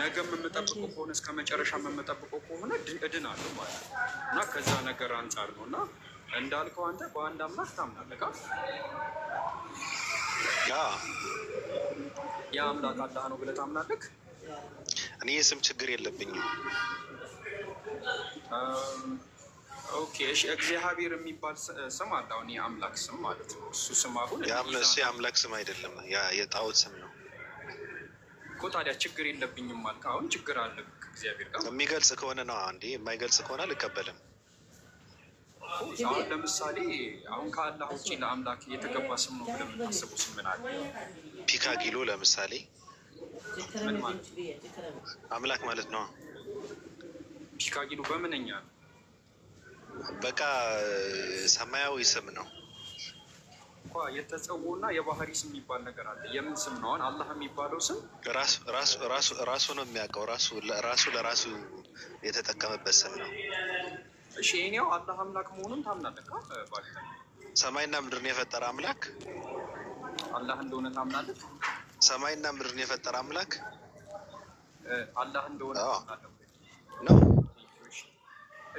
ነገ የምጠብቀው ከሆነ እስከ መጨረሻ የምጠብቀው ከሆነ እድናለሁ ማለት ነው። እና ከዛ ነገር አንጻር ነው። እና እንዳልከው አንተ በአንድ አምላክ ታምናለህ። ያ አምላክ አላህ ነው ብለህ ታምናለህ? እኔ የስም ችግር የለብኝም። ኦኬ እሺ፣ እግዚአብሔር የሚባል ስም አለ። አሁን የአምላክ ስም ማለት ነው። እሱ ስም አሁን እሱ የአምላክ ስም አይደለም፣ የጣዖት ስም ነው እኮ። ታዲያ ችግር የለብኝም ማለት አሁን ችግር አለ ከእግዚአብሔር ጋር የሚገልጽ ከሆነ ነው እንዴ? የማይገልጽ ከሆነ አልቀበልም። አሁን ለምሳሌ አሁን ከአላህ ውጭ ለአምላክ የተገባ ስም ነው ብለህ የምታስበው ስም ምን አለ? ፒካጊሎ ለምሳሌ ምን ማለት አምላክ ማለት ነው? ፒካጊሎ በምንኛ ነው? በቃ ሰማያዊ ስም ነው እኮ። የተጸውዖና የባህሪ ስም የሚባል ነገር አለ። የምን ስም ነው? አሁን አላህ የሚባለው ስም ራሱ ነው የሚያውቀው። ራሱ ለራሱ የተጠቀመበት ስም ነው። እሺ እኔው አላህ አምላክ መሆኑን ታምናለህ? ሰማይና ምድርን የፈጠረ አምላክ አላህ እንደሆነ ታምናለህ? ሰማይና ምድርን የፈጠረ አምላክ አላህ እንደሆነ ታምናለህ ነው።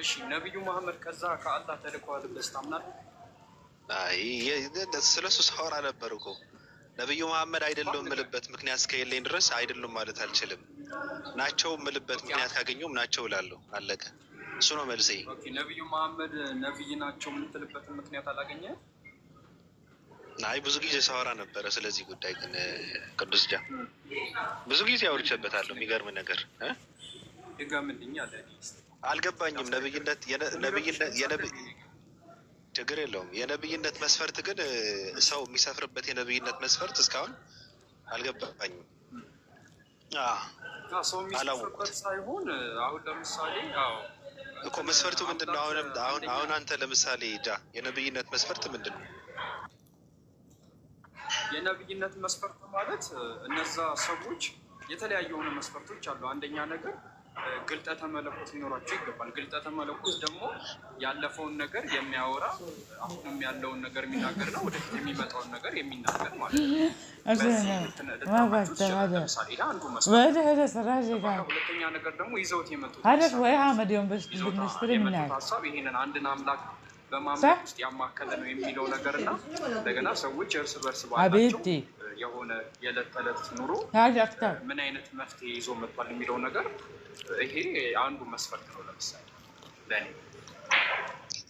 እሺ ነቢዩ መሐመድ ከዛ ከአላህ ተልከዋል ብለህ ታምናለህ? አይ ስለሱ ሳወራ ነበር እኮ። ነቢዩ መሐመድ አይደለም የምልበት ምክንያት እስከሌለኝ ድረስ አይደሉም ማለት አልችልም። ናቸው የምልበት ምክንያት ካገኘሁም ናቸው እላለሁ። አለቀ። እሱ ነው መልሴ። ኦኬ ነቢዩ መሐመድ ነቢይ ናቸው የምትልበትን ምክንያት አላገኘህም? አይ ብዙ ጊዜ ሳወራ ነበረ ስለዚህ ጉዳይ። ግን ቅዱስ ጃ ብዙ ጊዜ አውርቼበታለሁ። የሚገርም ነገር ድገምልኝ አለ። አልገባኝም። ችግር የለውም። የነብይነት መስፈርት ግን ሰው የሚሰፍርበት የነብይነት መስፈርት እስካሁን አልገባኝም። ሰው የሚሰፍርበት ሳይሆን አሁን ለምሳሌ እኮ መስፈርቱ ምንድን ነው? አሁን አንተ ለምሳሌ የነብይነት መስፈርት ምንድን ነው? የነብይነት መስፈርት ማለት እነዛ ሰዎች የተለያዩ የሆኑ መስፈርቶች አሉ። አንደኛ ነገር ግልጠተ መለኮት ሊኖራቸው ይገባል። ግልጠተ መለኮት ደግሞ ያለፈውን ነገር የሚያወራ አሁንም ያለውን ነገር የሚናገርና ወደፊት የሚመጣውን ነገር የሚናገር ማለት ነው። ሁለተኛ ነገር ደግሞ ይዘውት የመጡት ሀሳብ ይሄንን አንድን አምላክ በማምለክ ውስጥ ያማከለ ነው የሚለው ነገር እና እንደገና ሰዎች እርስ በርስ ባላቸው የሆነ የዕለት ተዕለት ኑሮ ምን አይነት መፍትሄ ይዞ መጥቷል የሚለው ነገር ይሄ አንዱ መስፈርት ነው። ለምሳሌ ለኔ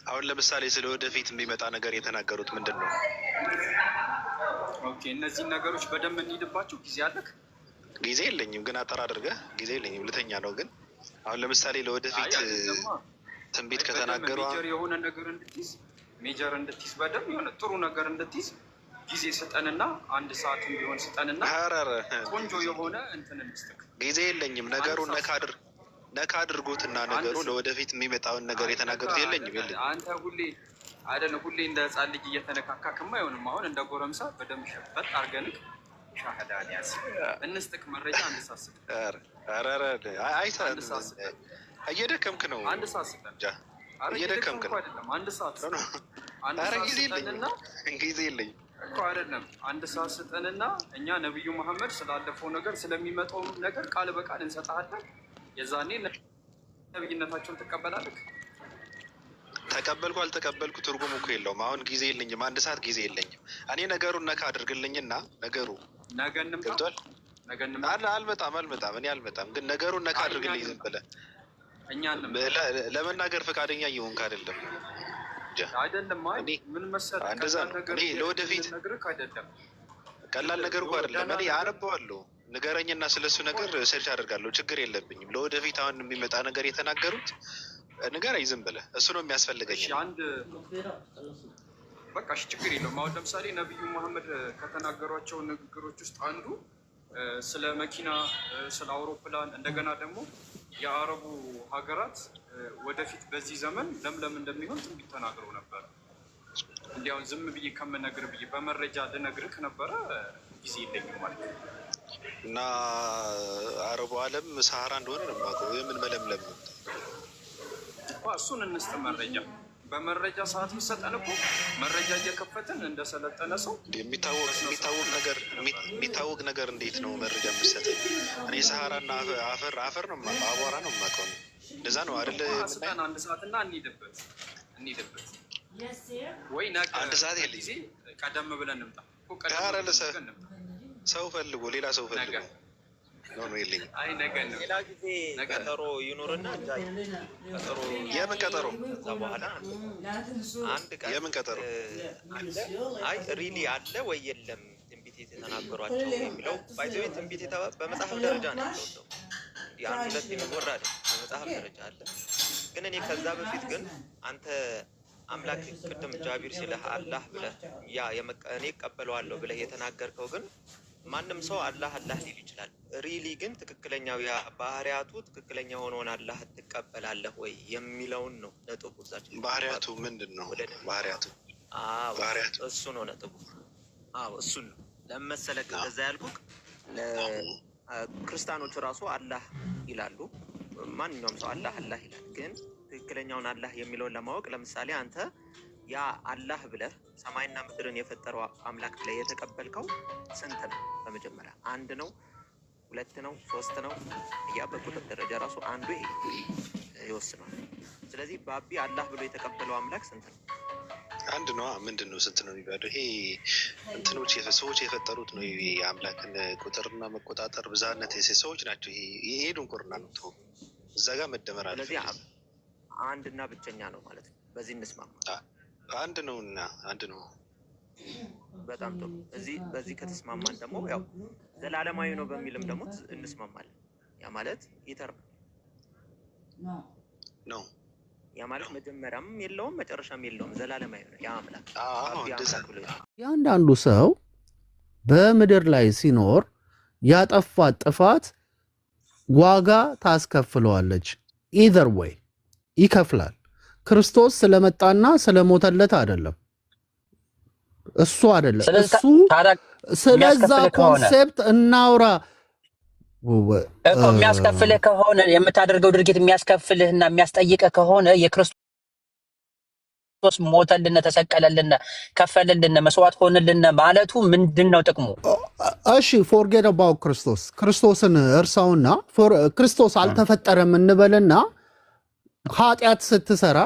አሁን ለምሳሌ ስለ ወደፊት የሚመጣ ነገር የተናገሩት ምንድን ነው? ኦኬ እነዚህን ነገሮች በደንብ እንሂድባቸው። ጊዜ አለክ? ጊዜ የለኝም፣ ግን አጠር አድርገህ። ጊዜ የለኝም፣ ልተኛ ነው። ግን አሁን ለምሳሌ ለወደፊት ትንቢት ከተናገሩ ሜጀር የሆነ ነገር እንድትይዝ በደንብ የሆነ ጥሩ ነገር እንድትይዝ ጊዜ ስጠንና 1 ሰዓት ቢሆን ስጠንና ቆንጆ የሆነ እንትን እንስጥክ። ጊዜ የለኝም። ነገሩን ነካ አድርጉትና ነገሩ ለወደፊት የሚመጣውን ነገር የተናገሩት የለኝም። አንተ ሁሌ እንደ ህፃን ልጅ እየተነካካክማ አይሆንም። አሁን እንደ ጎረምሳ በደንብ ሸፈጥ አድርገንክ ሻህዳን ያዝ እንስጥክ። መረጃ 1 ሰዓት ስጠን። እየደከምክ ነው። 1 ሰዓት ስጠን። እየደከምክ ነው። አይደለም 1 ሰዓት ጊዜ የለኝም እኮ አይደለም። 1 ሰዓት ስጠንና እኛ ነብዩ መሐመድ ስላለፈው ነገር ስለሚመጣው ነገር ቃል በቃል እንሰጣለን። የዛኔ ነብይነታቸውን ትቀበላለህ። ተቀበልኩ አልተቀበልኩ ትርጉም እኮ የለውም። አሁን ጊዜ የለኝም። 1 ሰዓት ጊዜ የለኝም። እኔ ነገሩን ነካ አድርግልኝና ነገሩ ነገንም አልመጣም። እኔ አልመጣም፣ ግን ነገሩን ነካ አድርግልኝ። ዝም ብለህ ለመናገር ፈቃደኛ እየሆንክ አይደለም። ምን መሰለህ እንደዛ ነው። እኔ ለወደፊት ቀላል ነገር እኮ አይደለም። እኔ አነበዋለሁ፣ ንገረኝና ስለሱ ነገር ሰርች አደርጋለሁ። ችግር የለብኝም። ለወደፊት አሁን የሚመጣ ነገር የተናገሩት ንገረኝ ዝም ብለህ። እሱ ነው የሚያስፈልገኝ። በቃ እሺ፣ ችግር የለውም። አሁን ለምሳሌ ነብዩ መሐመድ ከተናገሯቸው ንግግሮች ውስጥ አንዱ ስለ መኪና፣ ስለ አውሮፕላን፣ እንደገና ደግሞ የአረቡ ሀገራት ወደፊት በዚህ ዘመን ለምለም እንደሚሆን ትንቢት ተናግረው ነበረ። እንዲያውን ዝም ብዬ ከምነግር ብዬ በመረጃ ልነግርህ ነበረ። ጊዜ የለኝም ማለት ነው። እና አረቡ ዓለም ሰሃራ እንደሆነ ነው የማውቀው። የምን መለምለም ነው? እሱን እንስጥ መረጃ። በመረጃ ሰዓት የሚሰጠን እኮ መረጃ እየከፈትን እንደሰለጠነ ሰው የሚታወቅ ነገር እንዴት ነው መረጃ የምሰጠኝ? እኔ ሰሃራና አፈር ነው የማውቀው፣ አቧራ ነው የማውቀው። እንደዛ ነው አይደለ? ስጠን 1 ሰዓትና እንሂድበት ወይ ነገ 1 ሰዓት የለኝ። ቀደም ብለን እንምጣ። ሰው ፈልጎ ሌላ ሰው ፈልጎ ነው የለኝም። ሌላ ጊዜ ቀጠሮ ይኑርና ቀጠሮ። የምን ቀጠሮ? ከዛ በኋላ አንድ ቀን የምን ቀጠሮ? አይ ሪሊ አለ ወይ የለም ትንቢት የተናገሯቸው የሚለው ባይዘው ትንቢት በመጽሐፍ ደረጃ ነው የሚወጣው። ያን 2 የሚወራ አይደል? በመጽሐፍ ደረጃ አለ። ግን እኔ ከዛ በፊት ግን አንተ አምላክ ቅድም ጃቢር ሲልህ አላህ ብለህ እኔ እቀበለዋለሁ ብለህ የተናገርከው ግን ማንም ሰው አላህ ሊል ይችላል። ሪሊ ግን ትክክለኛው ባህሪያቱ ትክክለኛ ሆኖን አላህ ትቀበላለህ ወይ የሚለውን ነው ነጥቡ። እዛችን ባህሪያቱ ምንድን ነው? ባህሪያቱ እሱ ነው ነጥቡ። እሱን ነው ለመሰለህ ከዛ ያልኩህ። ክርስቲያኖች ራሱ አላህ ይላሉ። ማንኛውም ሰው አላህ ይላል። ግን ትክክለኛውን አላህ የሚለውን ለማወቅ ለምሳሌ አንተ ያ አላህ ብለህ ሰማይና ምድርን የፈጠረው አምላክ ብለህ የተቀበልከው ስንት ነው? በመጀመሪያ 1 ነው፣ 2 ነው፣ 3 ነው? ያ በቁጥር ደረጃ ራሱ አንዱ ይወስነዋል። ስለዚህ ባቢ አላህ ብሎ የተቀበለው አምላክ ስንት ነው? 1 ነው። ምንድን ነው ስንት ነው የሚባለው? ይሄ እንትኖች ሰዎች የፈጠሩት ነው። ይሄ አምላክን ቁጥርና መቆጣጠር ብዛነት ሰዎች ናቸው። ይሄ ድንቁርና ነው። ተው፣ እዛ ጋር መደመር አለ። ስለዚህ 1 እና ብቸኛ ነው ማለት ነው። በዚህ እንስማማ። 1 ነው እና 1 ነው። በጣም ጥሩ። በዚህ ከተስማማን ደግሞ ያው ዘላለማዊ ነው በሚልም ደግሞ እንስማማለን። ያ ማለት ኢተር ነው። ያ ማለት መጀመሪያም የለውም መጨረሻም የለውም፣ ዘላለማዊ ነው ያ አምላክ። ያንዳንዱ ሰው በምድር ላይ ሲኖር ያጠፋት ጥፋት ዋጋ ታስከፍለዋለች። ኢዘር ወይ ይከፍላል። ክርስቶስ ስለመጣና ስለሞተለት አይደለም፣ እሱ አይደለም። እሱ ስለዛ ኮንሴፕት እናውራ እኮ። የሚያስከፍልህ ከሆነ የምታደርገው ድርጊት የሚያስከፍልህና የሚያስጠይቅህ ከሆነ የክርስቶስ ሞተልን፣ ተሰቀለልን፣ ከፈልልን፣ መስዋዕት ሆንልን ማለቱ ምንድን ነው ጥቅሙ? እሺ ፎርጌት አባውት ክርስቶስን እርሳውና ክርስቶስ አልተፈጠረም እንበልና ኃጢአት ስትሰራ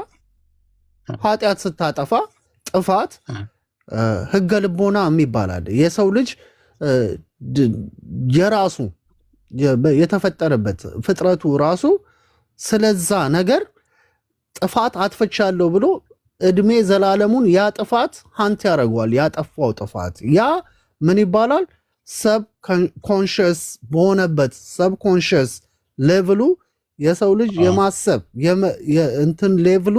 ኃጢአት ስታጠፋ ጥፋት ህገ ልቦና የሚባል አለ። የሰው ልጅ የራሱ የተፈጠረበት ፍጥረቱ ራሱ ስለዛ ነገር ጥፋት አጥፍቻለሁ ብሎ እድሜ ዘላለሙን ያ ጥፋት ሀንት ያደርገዋል። ያጠፋው ጥፋት ያ ምን ይባላል? ሰብ ኮንሽስ በሆነበት ሰብ ኮንሽስ ሌቭሉ የሰው ልጅ የማሰብ እንትን ሌቭሉ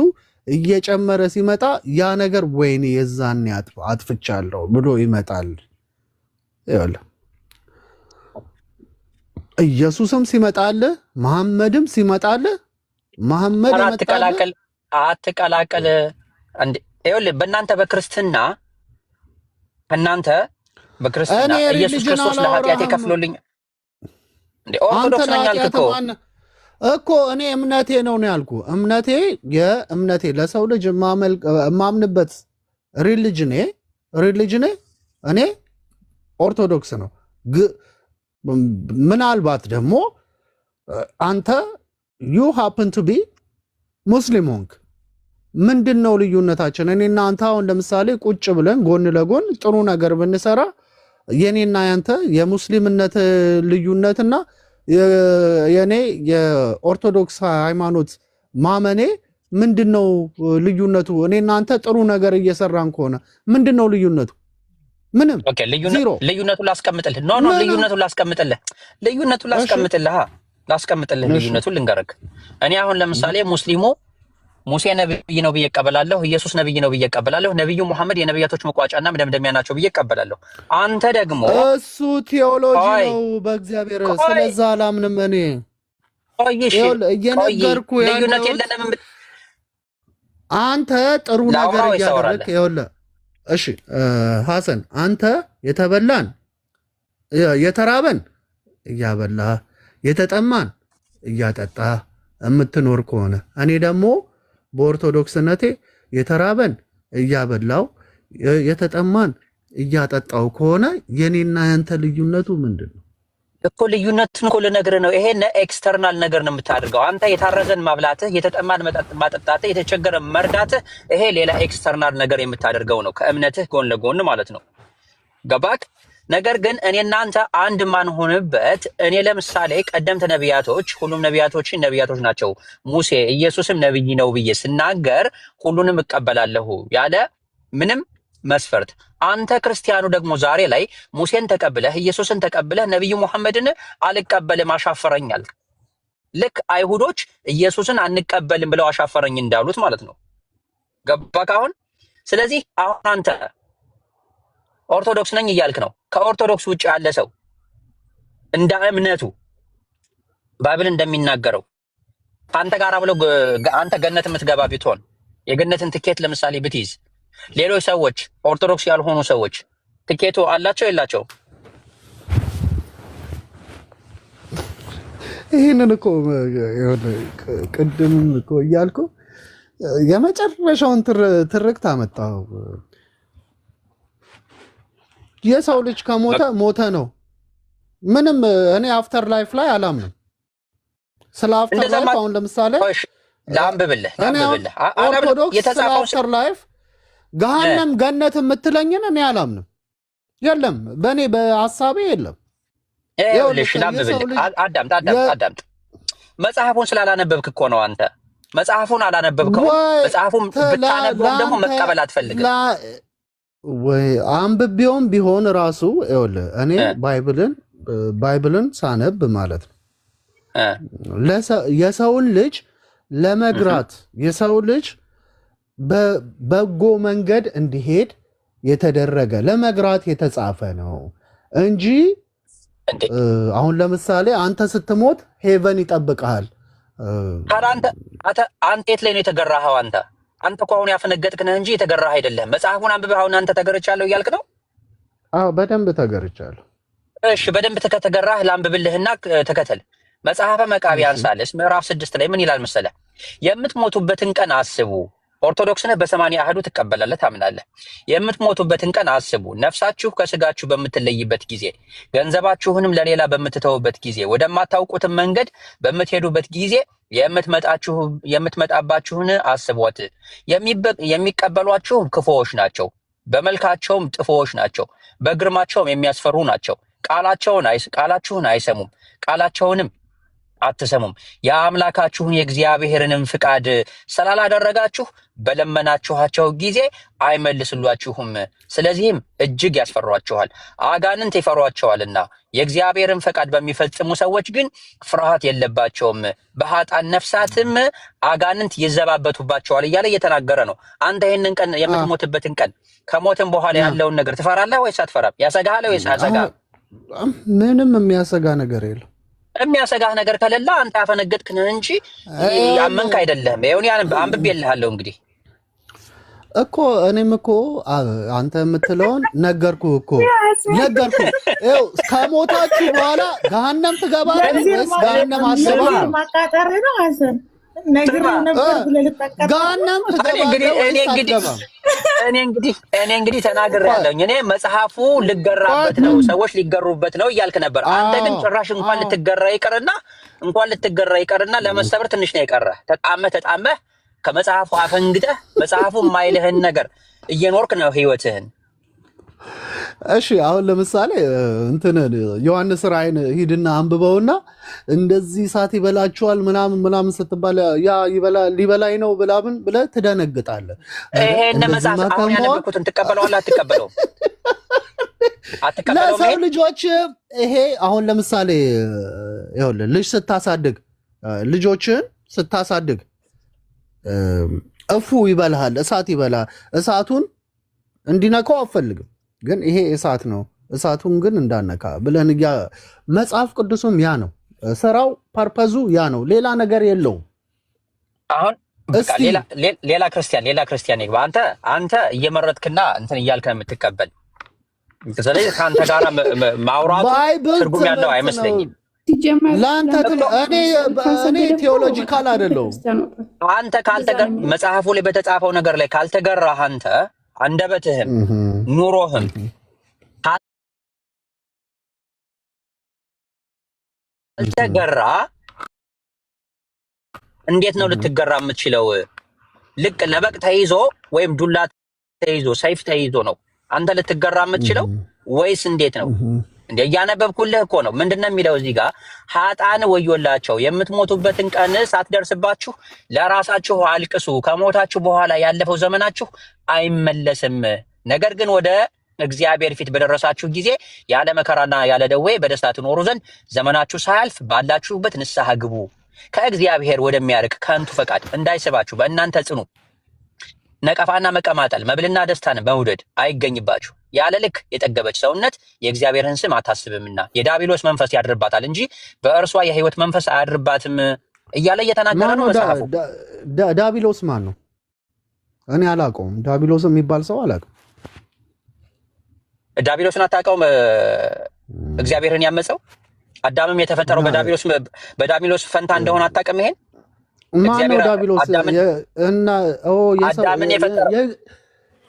እየጨመረ ሲመጣ ያ ነገር ወይኔ የዛኔ አጥፍቻለሁ ብሎ ይመጣል። ይኸውልህ ኢየሱስም ሲመጣልህ መሐመድም ሲመጣልህ መሐመድ አትቀላቀል አትቀላቀል። ይኸውልህ በእናንተ በክርስትና እናንተ በክርስትና ኢየሱስ ክርስቶስ ለኃጢአቴ ከፍሎልኝ እንዴ ኦርቶዶክስ ነኝ አልክ እኮ እኔ እምነቴ ነው ያልኩ። የእምነቴ ለሰው ልጅ የማምንበት ሪሊጅኔ እኔ ኦርቶዶክስ ነው። ምናልባት ደግሞ አንተ ዩ ሃፕን ቱ ቢ ሙስሊም ሆንክ። ምንድን ነው ልዩነታችን? እኔና አንተ አሁን ለምሳሌ ቁጭ ብለን ጎን ለጎን ጥሩ ነገር ብንሰራ የኔና ያንተ የሙስሊምነት ልዩነትና የኔ የኦርቶዶክስ ሃይማኖት ማመኔ ምንድነው ልዩነቱ? እኔና አንተ ጥሩ ነገር እየሰራን ከሆነ ምንድነው ልዩነቱ? ምንም። ኦኬ ልዩነቱን ላስቀምጥልህ። ኖ ልዩነቱን ላስቀምጥልህ። ልዩነቱን ልንገርህ። እኔ አሁን ለምሳሌ ሙስሊሙ ሙሴ ነብይ ነው ብዬ እቀበላለሁ። ኢየሱስ ነብይ ነው ብዬ እቀበላለሁ። ነብዩ መሐመድ የነብያቶች መቋጫና መደምደሚያ ናቸው ብዬ እቀበላለሁ። አንተ ደግሞ እሱ ቴዎሎጂ ነው በእግዚአብሔር። ስለዛ አላምንም እኔ። እየነገርኩ ልዩነት የለንም። አንተ ጥሩ ነገር እያደረግክ ይኸውልህ። እሺ ሐሰን አንተ የተራበን እያበላ የተጠማን እያጠጣ የምትኖር ከሆነ እኔ ደግሞ በኦርቶዶክስነቴ የተራበን እያበላው የተጠማን እያጠጣው ከሆነ የኔና ያንተ ልዩነቱ ምንድን ነው እኮ? ልዩነቱን እኮ ልነግርህ ነው። ይሄን ኤክስተርናል ነገር ነው የምታደርገው አንተ። የታረዘን ማብላትህ፣ የተጠማን ማጠጣትህ፣ የተቸገረ መርዳትህ፣ ይሄ ሌላ ኤክስተርናል ነገር የምታደርገው ነው ከእምነትህ ጎን ለጎን ማለት ነው። ገባክ? ነገር ግን እኔ እናንተ አንድ ማንሆንበት እኔ ለምሳሌ ቀደምት ነቢያቶች ሁሉም ነቢያቶች ናቸው። ሙሴ ኢየሱስም ነብይ ነው ብዬ ስናገር ሁሉንም እቀበላለሁ ያለ ምንም መስፈርት። አንተ ክርስቲያኑ ደግሞ ዛሬ ላይ ሙሴን ተቀብለህ ኢየሱስን ተቀብለህ ነብዩ መሐመድን አልቀበልም አሻፈረኛል። ልክ አይሁዶች ኢየሱስን አንቀበልም ብለው አሻፈረኝ እንዳሉት ማለት ነው። ገባክ አሁን? ስለዚህ አሁን አንተ ኦርቶዶክስ ነኝ እያልክ ነው። ከኦርቶዶክስ ውጭ ያለ ሰው እንደ እምነቱ ባይብል እንደሚናገረው አንተ ጋር ብለው አንተ ገነት የምትገባ ብትሆን የገነትን ትኬት ለምሳሌ ብትይዝ ሌሎች ሰዎች ኦርቶዶክስ ያልሆኑ ሰዎች ትኬቱ አላቸው የላቸው? ይህንን እኮ ቅድምም እኮ እያልኩ የመጨረሻውን ትርክት አመጣው። የሰው ልጅ ከሞተ ሞተ ነው። ምንም እኔ አፍተር ላይፍ ላይ አላምንም። ስለ አፍተር ላይፍ አሁን ለምሳሌ ላንብብልህ ኦርቶዶክስ ስለ አፍተር ላይፍ ገሃነም ገነት የምትለኝን እኔ አላምንም። የለም በእኔ በሀሳቤ የለም። ይኸውልሽ ላንብብልህ። አዳምጥ። መጽሐፉን ስላላነበብክ እኮ ነው አንተ። መጽሐፉን አላነበብከው። መጽሐፉን ብታነበው ደግሞ መቀበል አትፈልግም ወይ? አንብቤውም ቢሆን ራሱ ይኸውልህ እኔ ባይብልን ሳነብ ማለት ነው የሰውን ልጅ ለመግራት የሰው ልጅ በበጎ መንገድ እንዲሄድ የተደረገ ለመግራት የተጻፈ ነው እንጂ አሁን ለምሳሌ አንተ ስትሞት ሄቨን ይጠብቅሃል። አንተ የት ላይ ነው የተገራኸው? አንተ እኮ አሁን ያፈነገጥክ ነህ እንጂ የተገራህ አይደለም። መጽሐፉን አንብበህ አሁን አንተ ተገርቻለሁ እያልክ ነው? አዎ በደንብ ተገርቻለሁ። እሺ በደንብ ከተገራህ ላንብብልህና ተከተል። መጽሐፈ መቃብያን ሳልስ ምዕራፍ 6 ላይ ምን ይላል መሰለህ? የምትሞቱበትን ቀን አስቡ። ኦርቶዶክስ ነህ፣ በሰማንያ አህዱ ትቀበላለህ፣ ታምናለህ። የምትሞቱበትን ቀን አስቡ። ነፍሳችሁ ከስጋችሁ በምትለይበት ጊዜ፣ ገንዘባችሁንም ለሌላ በምትተውበት ጊዜ፣ ወደማታውቁትን መንገድ በምትሄዱበት ጊዜ የምትመጣባችሁን አስቧት። የሚቀበሏችሁ ክፉዎች ናቸው፣ በመልካቸውም ጥፎዎች ናቸው፣ በግርማቸውም የሚያስፈሩ ናቸው። ቃላችሁን አይሰሙም፣ ቃላቸውንም አትሰሙም። የአምላካችሁን የእግዚአብሔርንም ፍቃድ ስላላደረጋችሁ በለመናችኋቸው ጊዜ አይመልስሏችሁም። ስለዚህም እጅግ ያስፈሯችኋል፣ አጋንንት ይፈሯቸዋልና። የእግዚአብሔርን ፈቃድ በሚፈጽሙ ሰዎች ግን ፍርሃት የለባቸውም፣ በኃጥአን ነፍሳትም አጋንንት ይዘባበቱባቸዋል እያለ እየተናገረ ነው። አንተ ይህንን ቀን የምትሞትበትን ቀን ከሞትም በኋላ ያለውን ነገር ትፈራለህ ወይስ አትፈራም? ያሰጋሃል ወይስ አያሰጋህም? ምንም የሚያሰጋ ነገር የለም። የሚያሰጋህ ነገር ከሌለ አንተ ያፈነገጥክ ነህ እንጂ ያመንክ አይደለህም። ይሁን አንብቤልሃለሁ እንግዲህ እኮ እኔም እኮ አንተ የምትለውን ነገርኩህ እኮ ነገርኩህ። ይኸው ከሞታችሁ በኋላ ገሃነም ትገባለህ ወይስ ገሃነም አስባለሁ ማቃጠር ነው አሰን ነግሬው ነበር ብለህ ልታቃጠር ገሃነም ትገባለህ። እኔ እንግዲህ ተናግሬያለሁኝ። እኔ መጽሐፉ ልገራበት ነው፣ ሰዎች ሊገሩበት ነው እያልክ ነበር። አንተ ግን ጭራሽ እንኳን ልትገራ ይቀርና ለመሰበር ትንሽ ነው የቀረህ። ተጣመህ ከመጽሐፉ አፈንግጠህ መጽሐፉ የማይልህን ነገር እየኖርክ ነው ህይወትህን። እሺ አሁን ለምሳሌ ዮሐንስ ራእይን ሂድና አንብበውና እንደዚህ እሳት ይበላችኋል ምናምን ስትባል ያ ሊበላይ ነው ብላምን ብለህ ትደነግጣለህ። ይሄን መጽሐፍ አሁን ያነበብኩትን ትቀበለዋለህ አትቀበለውም? ለሰው ልጆች ይሄ አሁን ለምሳሌ ይኸውልህ ልጆችን ስታሳድግ እፉ ይበልሃል፣ እሳት ይበላል። እሳቱን እንዲነካው አፈልግም፣ ግን ይሄ እሳት ነው፣ እሳቱን ግን እንዳነካ ብለን መጽሐፍ ቅዱስም ያ ነው ስራው፣ ፐርፐዙ ያ ነው፣ ሌላ ነገር የለውም። አሁን ሌላ ክርስቲያን ይግባ። አንተ እየመረጥክና እንትን እያልክ ነው የምትቀበል። ስለዚህ ከአንተ ጋር ማውራቱ ትርጉም ያለው አይመስለኝም። እኔ ቴዎሎጂካል አይደለሁም። አንተ መጽሐፉ ላይ በተጻፈው ነገር ላይ ካልተገራህ አንተ አንደበትህም ኑሮህም ካልተገራ እንዴት ነው ልትገራ የምትችለው? ልቅ ለበቅ ተይዞ ወይም ዱላ ተይዞ ሰይፍ ተይዞ ነው አንተ ልትገራ የምትችለው ወይስ እንዴት ነው? እንደ እያነበብኩልህ እኮ ነው። ምንድነው የሚለው እዚህ ጋር? ኃጥአን ወዮላቸው የምትሞቱበትን ቀን ሳትደርስባችሁ ለራሳችሁ አልቅሱ፣ ከሞታችሁ በኋላ ያለፈው ዘመናችሁ አይመለስም። ነገር ግን ወደ እግዚአብሔር ፊት በደረሳችሁ ጊዜ ያለ መከራና ያለ ደዌ በደስታ ትኖሩ ዘንድ ዘመናችሁ ሳያልፍ ባላችሁበት ንስሐ ግቡ። ከእግዚአብሔር ወደሚያርቅ ከንቱ ፈቃድ እንዳይስባችሁ በእናንተ ጽኑ። ነቀፋና መቀማጠል መብልና ደስታን መውደድ አይገኝባችሁ። ያለ ልክ የጠገበች ሰውነት የእግዚአብሔርን ስም አታስብምና የዳቢሎስ መንፈስ ያድርባታል እንጂ በእርሷ የሕይወት መንፈስ አያድርባትም እያለ እየተናገረ ነው መጽሐፉ። ዳቢሎስ ማን ነው? እኔ አላውቀውም። ዳቢሎስ የሚባል ሰው አላውቅም። ዳቢሎስን አታውቀውም? እግዚአብሔርን ያመፀው አዳምም የተፈጠረው በዳቢሎስ ፈንታ እንደሆነ አታውቅም? ይሄን ማነው ዳቢሎስ? አዳምን የፈጠረው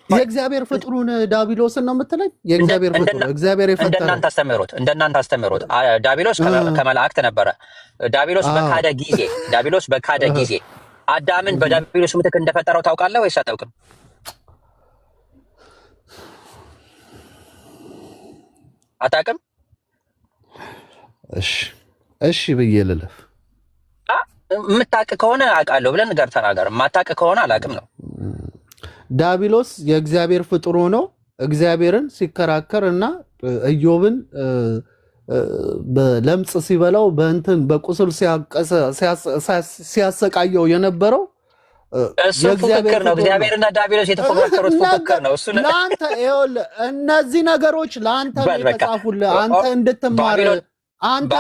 የእግዚአብሔር ፍጥሩን ዳቢሎስን ነው የምትለኝ? የእግዚአብሔር ፍጥሩ እግዚአብሔር የፈጠረው እንደናንተ አስተምህሮት ዳቢሎስ ከመላእክት ነበረ። ዳቢሎስ በካደ ጊዜ አዳምን በዳቢሎስ ምትክ እንደፈጠረው ታውቃለህ ወይስ አታውቅም? አታውቅም? እሺ ብዬ ልለፍ። የምታውቅ ከሆነ አውቃለሁ ብለን ንገር፣ ተናገር። የማታውቅ ከሆነ አላውቅም ነው። ዳቢሎስ የእግዚአብሔር ፍጡር ሆኖ እግዚአብሔርን ሲከራከር እና ኢዮብን በለምጽ ሲበላው በቁስል ሲያሰቃየው የነበረው እሱ ፉክክር ነው። እግዚአብሔርና ዳቢሎስ የተፎካከሩት ፉክክር ነው። እሱ ለአንተ ይኸውልህ፣ እነዚህ ነገሮች ለአንተ የተጻፉልህ አንተ እንድትማር አንተ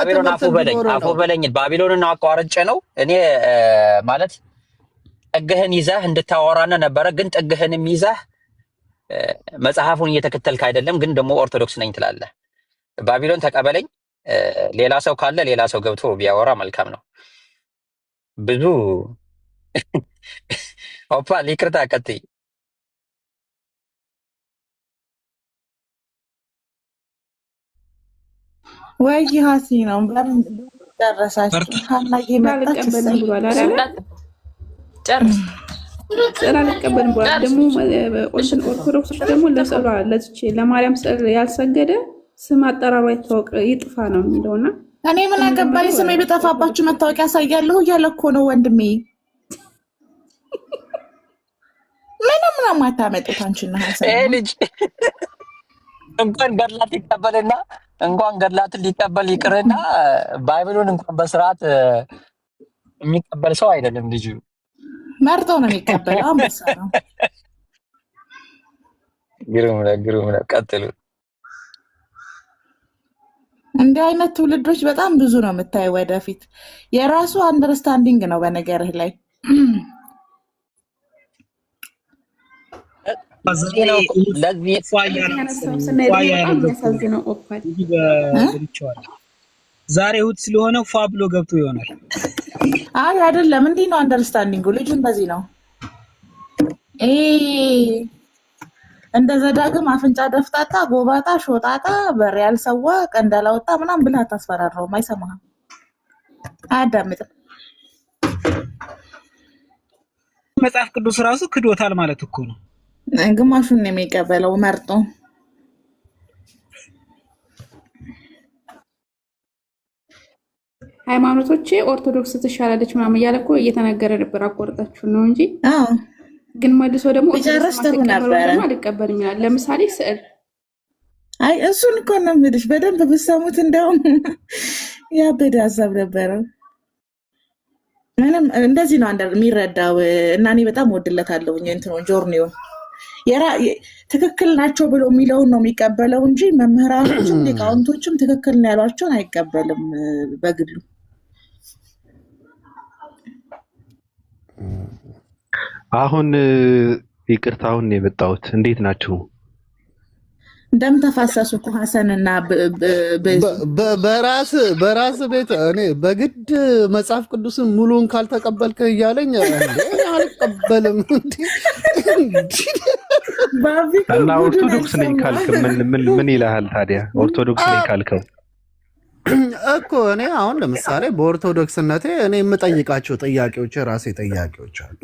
አፉ በለኝ። ባቢሎንን አቋርጬ ነው እኔ ማለት ጥግህን ይዘህ እንድታወራነ ነበረ። ግን ጥግህንም ይዘህ መጽሐፉን እየተከተልክ አይደለም። ግን ደግሞ ኦርቶዶክስ ነኝ ትላለህ። ባቢሎን ተቀበለኝ። ሌላ ሰው ካለ ሌላ ሰው ገብቶ ቢያወራ መልካም ነው። ብዙ ኦፓ ሊክርታ ቀጥይ። ወይ ሀሲ ነው ጨረሳችሁ? ሀናዬ መጣች አልቀበልም ብሏል። ደግሞ ኦርቶዶክሶች ደግሞ ለማርያም ስዕል ያልሰገደ ስም አጠራሩ አይታወቅ ይጥፋ ነው የሚለውና እኔ ምን አገባኝ? ስሜ በጠፋባችሁ መታወቂያ ያሳያለሁ እያለ እኮ ነው ወንድሜ። ምንም ነው የማታመጡት አንቺና ሀሰን። ይሄ ልጅ እንኳን ገድላት ሊቀበልና እንኳን ገድላትን ሊቀበል ይቅርና ባይብሉን እንኳን በስርዓት የሚቀበል ሰው አይደለም ልጁ። መርጦ ነው የሚቀበለው። አንበሳ ነው። ግሩም ነው። ቀጥሉ። እንዲህ አይነት ትውልዶች በጣም ብዙ ነው የምታየው ወደፊት። የራሱ አንደርስታንዲንግ ነው በነገርህ ላይ ዛሬ እሑድ ስለሆነ ፏ ብሎ ገብቶ ይሆናል። አይ አይደለም፣ እንዲህ ነው አንደርስታንዲንጉ። ልጁ እንደዚህ ነው። እንደ ዘዳግም አፍንጫ ደፍጣጣ፣ ጎባጣ፣ ሾጣጣ፣ በር ያልሰዋ ቀንደላወጣ ምናምን ብለህ አታስፈራራውም። አይሰማህም፣ አያዳምጥም። መጽሐፍ ቅዱስ ራሱ ክዶታል ማለት እኮ ነው። ግማሹን ነው የሚቀበለው መርጦ። ሃይማኖቶች ኦርቶዶክስ ትሻላለች ምናምን እያለ እኮ እየተነገረ ነበር። አቆርጣችሁ ነው እንጂ ግን መልሶ ደግሞ አልቀበልም ይላል። ለምሳሌ ስዕል። አይ እሱን እኮ ነው የምልሽ። በደንብ ብትሰሙት እንደውም ያበደ ሀሳብ ነበረ። ምንም እንደዚህ ነው የሚረዳው እና እኔ በጣም ወድለታለሁ እንትኑን ጆርኒውን ትክክል ናቸው ብሎ የሚለውን ነው የሚቀበለው እንጂ መምህራኖችም ሊቃውንቶችም ትክክል ነው ያሏቸውን አይቀበልም በግሉ። አሁን ይቅርታ፣ አሁን ነው የመጣሁት። እንዴት ናችሁ? እንደምን ተፋሰሱ እኮ ሀሰንና በራስ ቤት እኔ በግድ መጽሐፍ ቅዱስን ሙሉን ካልተቀበልክ እያለኝ አልቀበልም። እና ኦርቶዶክስ ነኝ ካልክ ምን ይልሃል ታዲያ? ኦርቶዶክስ ነኝ ካልከው እኮ እኔ አሁን ለምሳሌ በኦርቶዶክስነቴ እኔ የምጠይቃቸው ጥያቄዎች የራሴ ጥያቄዎች አሉ።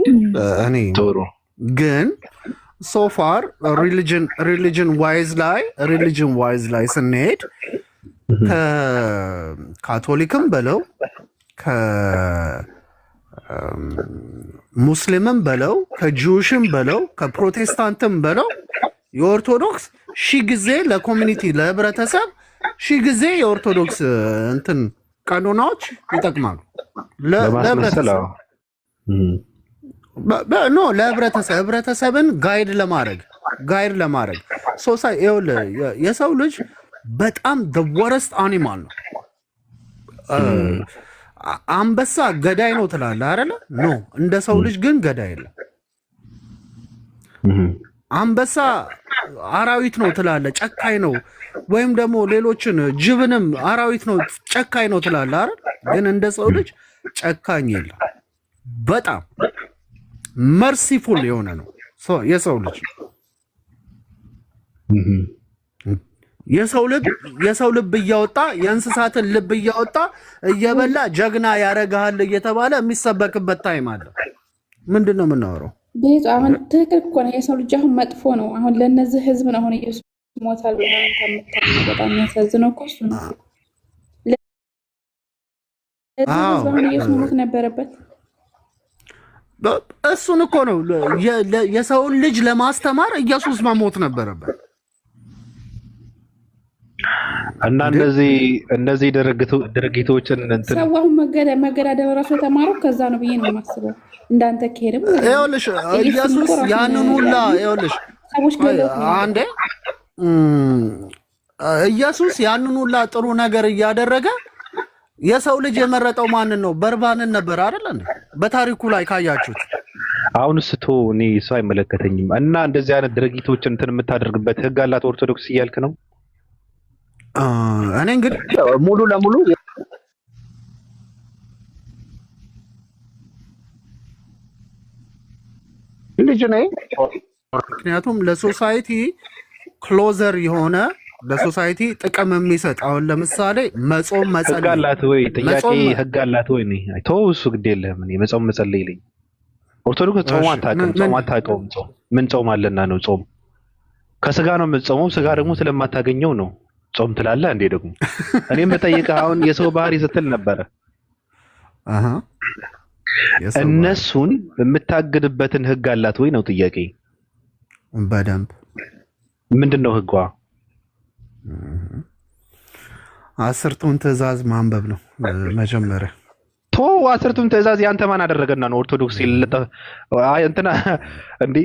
እኔ ግን ሶፋር ሪሊጅን ዋይዝ ላይ ስንሄድ ከካቶሊክም በለው ከሙስሊምም በለው ከጂውሽም በለው ከፕሮቴስታንትም በለው የኦርቶዶክስ ሺህ ጊዜ ለኮሚኒቲ ለህብረተሰብ ሺህ ጊዜ የኦርቶዶክስ እንትን ቀኖናዎች ይጠቅማሉ ለህብረተሰብ ህብረተሰብን ጋይድ ለማድረግ የሰው ልጅ በጣም ወረስት አኒማል ነው። አንበሳ ገዳይ ነው ትላለህ አይደለ? ኖ እንደ ሰው ልጅ ግን ገዳይ የለም። አንበሳ አራዊት ነው ትላለህ፣ ጨካኝ ነው። ወይም ደግሞ ሌሎችን ጅብንም አራዊት ነው ጨካኝ ነው ትላለህ አይደል? ግን እንደ ሰው ልጅ ጨካኝ የለም። በጣም መርሲፉል የሆነ ነው የሰው ልጅ። የሰው ልብ እያወጣ የእንስሳትን ልብ እያወጣ እየበላ ጀግና ያረጋል እየተባለ የሚሰበክበት ታይም አለ። ምንድን ነው የምናወራው? ቤቱ አሁን ትክክል እኮ ነው። የሰው ልጅ አሁን መጥፎ ነው። አሁን ለነዚህ ህዝብ ነው አሁን ኢየሱስ ሞታል ብለህ በጣም የሚያሳዝነው እኮ እሱ ነው። አሁን ኢየሱስ ሞት ነበረበት። እሱን እኮ ነው የሰውን ልጅ ለማስተማር ኢየሱስ መሞት ነበረበት። እና እነዚህ ድርጊቶችን እንትን ሰው አሁን መገዳደል ራሱ የተማረው ከዛ ነው ብዬ ነው የማስበው። እንዳንተ ከሄድም ይኸውልሽ ኢየሱስ ያንን ሁላ ይኸውልሽ አንዴ ኢየሱስ ያንን ሁላ ጥሩ ነገር እያደረገ የሰው ልጅ የመረጠው ማንን ነው? በርባንን ነበር አይደል እንዴ? በታሪኩ ላይ ካያችሁት። አሁን ስቶ እኔ እሱ አይመለከተኝም። እና እንደዚህ አይነት ድርጊቶችን እንትን የምታደርግበት ህግ አላት ኦርቶዶክስ እያልክ ነው? እኔ እንግዲህ ሙሉ ለሙሉ ልጅ ነኝ። ምክንያቱም ለሶሳይቲ ክሎዘር የሆነ ለሶሳይቲ ጥቅም የሚሰጥ አሁን ለምሳሌ መጾም መጸለይ ህግ አላት ወይ? ጥያቄ ህግ አላት ወይ? ነኝ ተው፣ እሱ ግድ የለህም። እኔ መጾም መጸለይ ይለኝ። ኦርቶዶክስ ጾም አታውቀውም። ጾም ምን ጾም አለና ነው? ጾም ከስጋ ነው የምትጾመው። ስጋ ደግሞ ስለማታገኘው ነው ጾም ትላለህ እንዴ? ደግሞ እኔም በጠይቀህ አሁን የሰው ባህሪ ስትል ነበረ። አሃ እነሱን የምታግድበትን ህግ አላት ወይ ነው ጥያቄ። በደንብ ምንድነው ህጓ? አስርቱን ትእዛዝ ማንበብ ነው መጀመሪያ። ቶ አስርቱን ትእዛዝ ያንተ ማን አደረገና ነው ኦርቶዶክስ እንትና እንዴ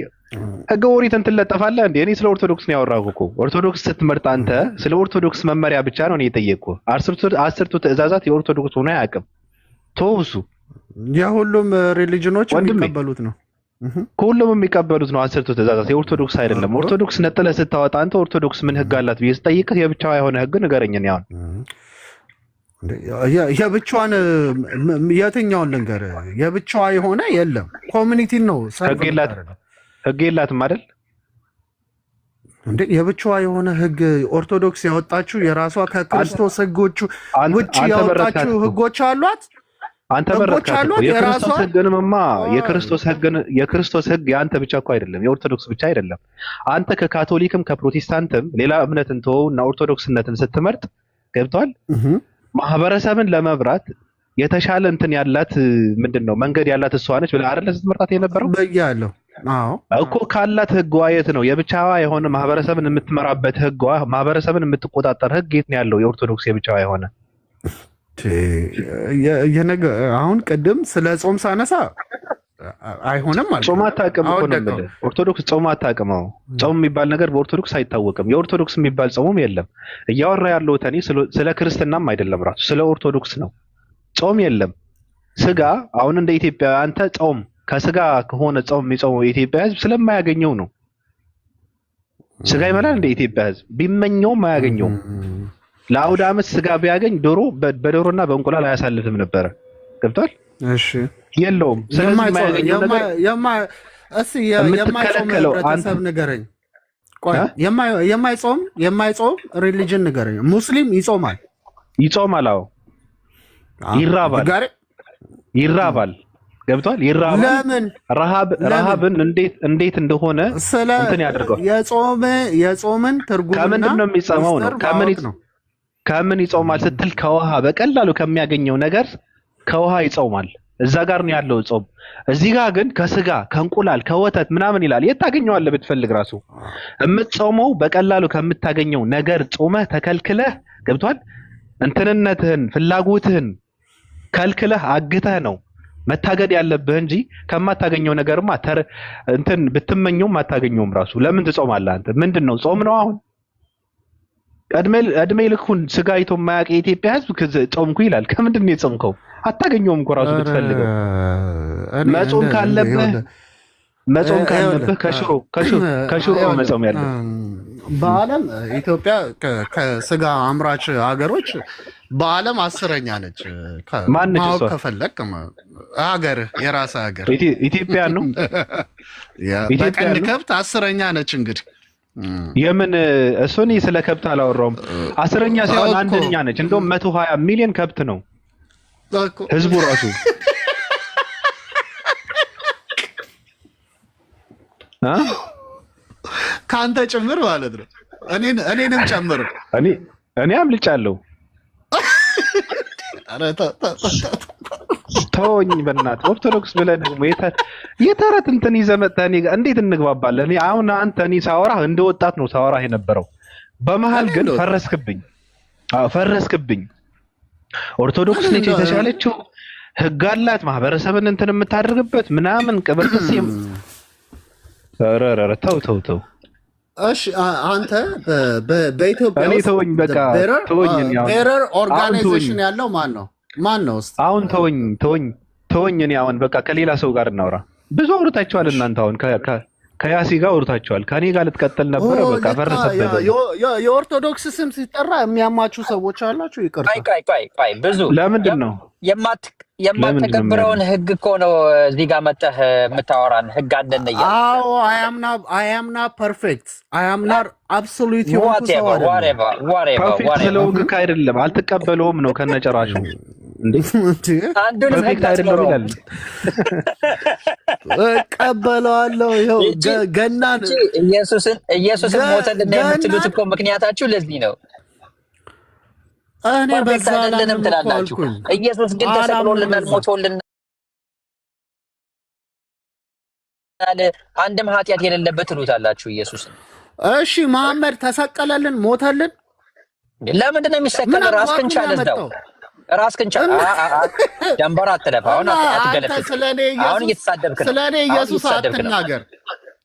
ህገ ኦሪትን ትለጠፋለህ እንዴ? እኔ ስለ ኦርቶዶክስ ነው ያወራሁህ እኮ። ኦርቶዶክስ ስትመርጥ አንተ ስለ ኦርቶዶክስ መመሪያ ብቻ ነው እኔ የጠየቅኩህ። አስርቱ ትእዛዛት የኦርቶዶክስ ሆኖ አያውቅም። ቶውሱ የሁሉም ሪሊጅኖች የሚቀበሉት ነው። ከሁሉም የሚቀበሉት ነው አስርቱ ትእዛዛት፣ የኦርቶዶክስ አይደለም። ኦርቶዶክስ ነጥለህ ስታወጣ አንተ ኦርቶዶክስ ምን ህግ አላት ብዬ ስጠይቅህ የብቻዋ የሆነ ህግ ንገረኝ። ያውን የብቻዋን የትኛውን ልንገርህ? የብቻዋ የሆነ የለም። ኮሚኒቲን ነው ህግ የላትም አይደል እንዴ? የብቻዋ የሆነ ህግ ኦርቶዶክስ ያወጣችሁ የራሷ ከክርስቶስ ህጎቹ ውጪ ያወጣችሁ ህጎች አሏት። አንተ በረካት የክርስቶስ ህግንማ የክርስቶስ ህግ የአንተ ብቻ እኮ አይደለም፣ የኦርቶዶክስ ብቻ አይደለም። አንተ ከካቶሊክም ከፕሮቴስታንትም ሌላ እምነትን ተወውና ኦርቶዶክስነትን ስትመርጥ ገብቷል። ማህበረሰብን ለመብራት የተሻለ እንትን ያላት ምንድነው መንገድ ያላት እሷ ነች ብለህ አይደለ ስትመርጣት የነበረው በያለው? አዎ እኮ ካላት ህጓ የት ነው የብቻዋ የሆነ ማህበረሰብን የምትመራበት ህጓ፣ ማህበረሰብን የምትቆጣጠር ህግ የት ነው ያለው? የኦርቶዶክስ የብቻዋ የሆነ አሁን ቅድም ስለ ጾም ሳነሳ አይሆንም ማለት ጾም አታውቅም እኮ ነው የምልህ። ኦርቶዶክስ ጾም አታውቅም። ጾም የሚባል ነገር በኦርቶዶክስ አይታወቅም። የኦርቶዶክስ የሚባል ጾምም የለም። እያወራ ያለው እኔ ስለ ክርስትናም አይደለም፣ ራሱ ስለ ኦርቶዶክስ ነው። ጾም የለም። ስጋ አሁን እንደ ኢትዮጵያ አንተ ጾም ከስጋ ከሆነ ጾም የሚጾመው የኢትዮጵያ ህዝብ ስለማያገኘው ነው። ስጋ ይበላል እንደ ኢትዮጵያ ህዝብ ቢመኘውም አያገኘውም። ለአውደ ዓመት ስጋ ቢያገኝ ዶሮ በዶሮና በእንቁላል አያሳልፍም ነበረ። ገብቷል? እሺ የለውም። ስለዚህ የማያገኘው ነገር የማይጾም ህብረተሰብ ንገረኝ። ቆይ የማይጾም ሪሊጅን ንገረኝ። ሙስሊም ይጾማል? አዎ ይራባል። ገብቷል? ይራባል። ለምን? ረሃብን እንዴት እንደሆነ እንትን ያደርገዋል። የጾምን ትርጉም ከምንድን ነው የሚጾመው ነው? ከምን ይጾማል ስትል ከውሃ በቀላሉ ከሚያገኘው ነገር ከውሃ ይጾማል። እዛ ጋር ነው ያለው ጾም። እዚህ ጋር ግን ከስጋ ከእንቁላል ከወተት ምናምን ይላል። የት ታገኘዋለህ ብትፈልግ? ራሱ የምትጾመው በቀላሉ ከምታገኘው ነገር ጾመህ ተከልክለህ ገብቷል። እንትንነትህን ፍላጎትህን ከልክለህ አግተህ ነው መታገድ ያለብህ እንጂ ከማታገኘው ነገርማ እንትን ብትመኘውም አታገኘውም። ራሱ ለምን ትጾማለህ አንተ? ምንድነው ጾም ነው አሁን? እድሜ ልኩን ስጋ አይቶ የማያውቅ የኢትዮጵያ ህዝብ ጾምኩ ይላል። ከምንድን ነው የጾምከው? አታገኘውም እኮ ራሱ ብትፈልገው። መጾም ካለብህ ከሽሮ መጾም ያለብህ። በዓለም ኢትዮጵያ ከስጋ አምራች ሀገሮች በዓለም 10ኛ ነች። ማነች እሷ? ከፈለክ ሀገር የራስህ ሀገር ኢትዮጵያ ነው። በቀንድ ከብት 10ኛ ነች። እንግዲህ የምን እሱን ስለ ከብት አላወራውም። 10ኛ ሳይሆን 1ኛ ነች። እንደውም 120 ሚሊዮን ከብት ነው ህዝቡ ራሱ። ከአንተ ጭምር ማለት ነው። እኔንም ጨምር። እኔ አምልጫለሁ። ተወኝ በእናትህ። ኦርቶዶክስ ብለህ ደግሞ የተረት እንትን ይዘህ መጥተህ እኔ ጋር እንዴት እንግባባለን? እኔ አሁን እኔ ሳወራህ እንደ ወጣት ነው ሳወራህ የነበረው። በመሀል ግን ፈረስክብኝ። ኦርቶዶክስ ነች የተሻለችው፣ ህግ አላት፣ ማህበረሰብን እንትን የምታደርግበት ምናምን ቅብርጥስ። ኧረ ተው። እሺ አንተ በኢትዮጵያ እኔ ተወኝ፣ በቃ ተወኝ። ቴረር ኦርጋናይዜሽን ያለው ማን ነው? አሁን ተወኝ። እኔ አሁን በቃ ከሌላ ሰው ጋር እናውራ። ብዙ አውርታችኋል እናንተ። አሁን ከያሲ ጋር አውርታችኋል። ከኔ ጋር ልትቀጥል ነበረ። በቃ ፈረሰበት። የኦርቶዶክስ ስም ሲጠራ የሚያማችሁ ሰዎች አላችሁ። ይቅርታ። ቆይ ብዙ ለምንድን ነው የማትከብረውን ህግ እኮ ነው እዚህ ጋር መጥተህ የምታወራን። ህግ አለን እያልክ። አዎ አይ አም ናት ፐርፌክት። አይ አም ናት አብሶሉት የሆንኩ ሰው አይደለም። ፐርፌክት ስለሆንክ አይደለም፣ አልተቀበለውም ነው ከነጨራሹ። አንዱን ፐርፌክት አይደለም ይላል። እቀበለዋለሁ። ይኸው ገናን ኢየሱስን ሞተልን የምትሉት እኮ ምክንያታችሁ ለዚህ ነው። እኔ ፐርፌክት በዛ አይደለንም ላምንም እኮ ትላላችሁ። አልኩኝ። ኢየሱስ ግን አላምንም ተሰቅሎልናል፣ በዛ። ሞቶልናል። አንድም ኃጢአት የሌለበት ትሉታላችሁ ኢየሱስን። እሺ መሐመድ ተሰቀለልን፣ ሞተልን። ለምንድን ነው የሚሰቀል? ራስህን ቻል፣ እዛው ራስህን ቻል። ደንበር አትለፍ። አሁን አትገለፍጥ። አሁን እየተሳደብክ ነው። ስለኔ ኢየሱስ አትናገር።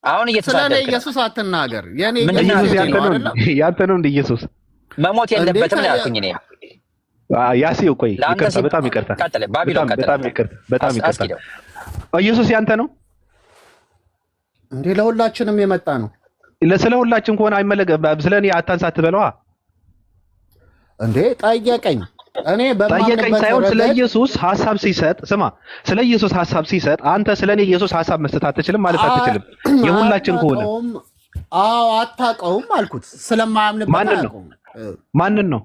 አሁን ስለኔ እየተሳደብክ ነው። ኢየሱስ አትናገር። የኔ ኢየሱስ ያንተ ነው እንደ ኢየሱስ መሞት የለበትም ነው ያልኩኝ እኔ። ያሲው ቆይ ይቅርታ፣ በጣም ይቅርታ፣ በጣም ይቅርታ። ኢየሱስ ያንተ ነው እንዴ? ለሁላችንም የመጣ ነው። ስለ ሁላችን ከሆነ አይመለከም። ስለኔ አታንሳ አትበለዋ እንዴ? ጠየቀኝ። እኔ ጠየቀኝ ሳይሆን ስለ ኢየሱስ ሐሳብ ሲሰጥ ስማ፣ ስለ ኢየሱስ ሐሳብ ሲሰጥ አንተ ስለኔ ኢየሱስ ሐሳብ መስጠት አትችልም ማለት አትችልም። የሁላችን ከሆነ አዎ አታውቀውም አልኩት። ስለማያምንበት ማንን ነው?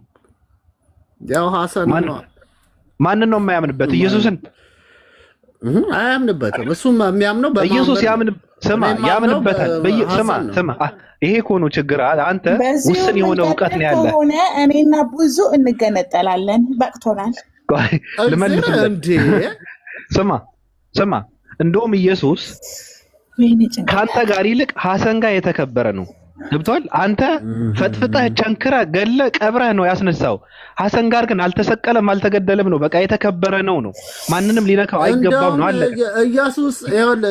ያው ሐሰን ነው። ማንን ነው የማያምንበት? ኢየሱስን አያምንበትም። እሱም የሚያምነው ኢየሱስ ያምንበታል። ስማ ይሄ እኮ ነው ችግር። አንተ ውስን የሆነ እውቀት ነው ያለ። ሆነ እኔና ብዙ እንገነጠላለን። በቅቶናል። ልመልስልህ እንዴ? ስማ እንደውም ኢየሱስ ከአንተ ጋር ይልቅ ሐሰን ጋር የተከበረ ነው። ገብቶሃል? አንተ ፈጥፍጠህ ቸንክረህ ገለህ ቀብረህ ነው ያስነሳው። ሐሰን ጋር ግን አልተሰቀለም አልተገደለም ነው። በቃ የተከበረ ነው። ማንንም ሊነካው አይገባም ነው አለ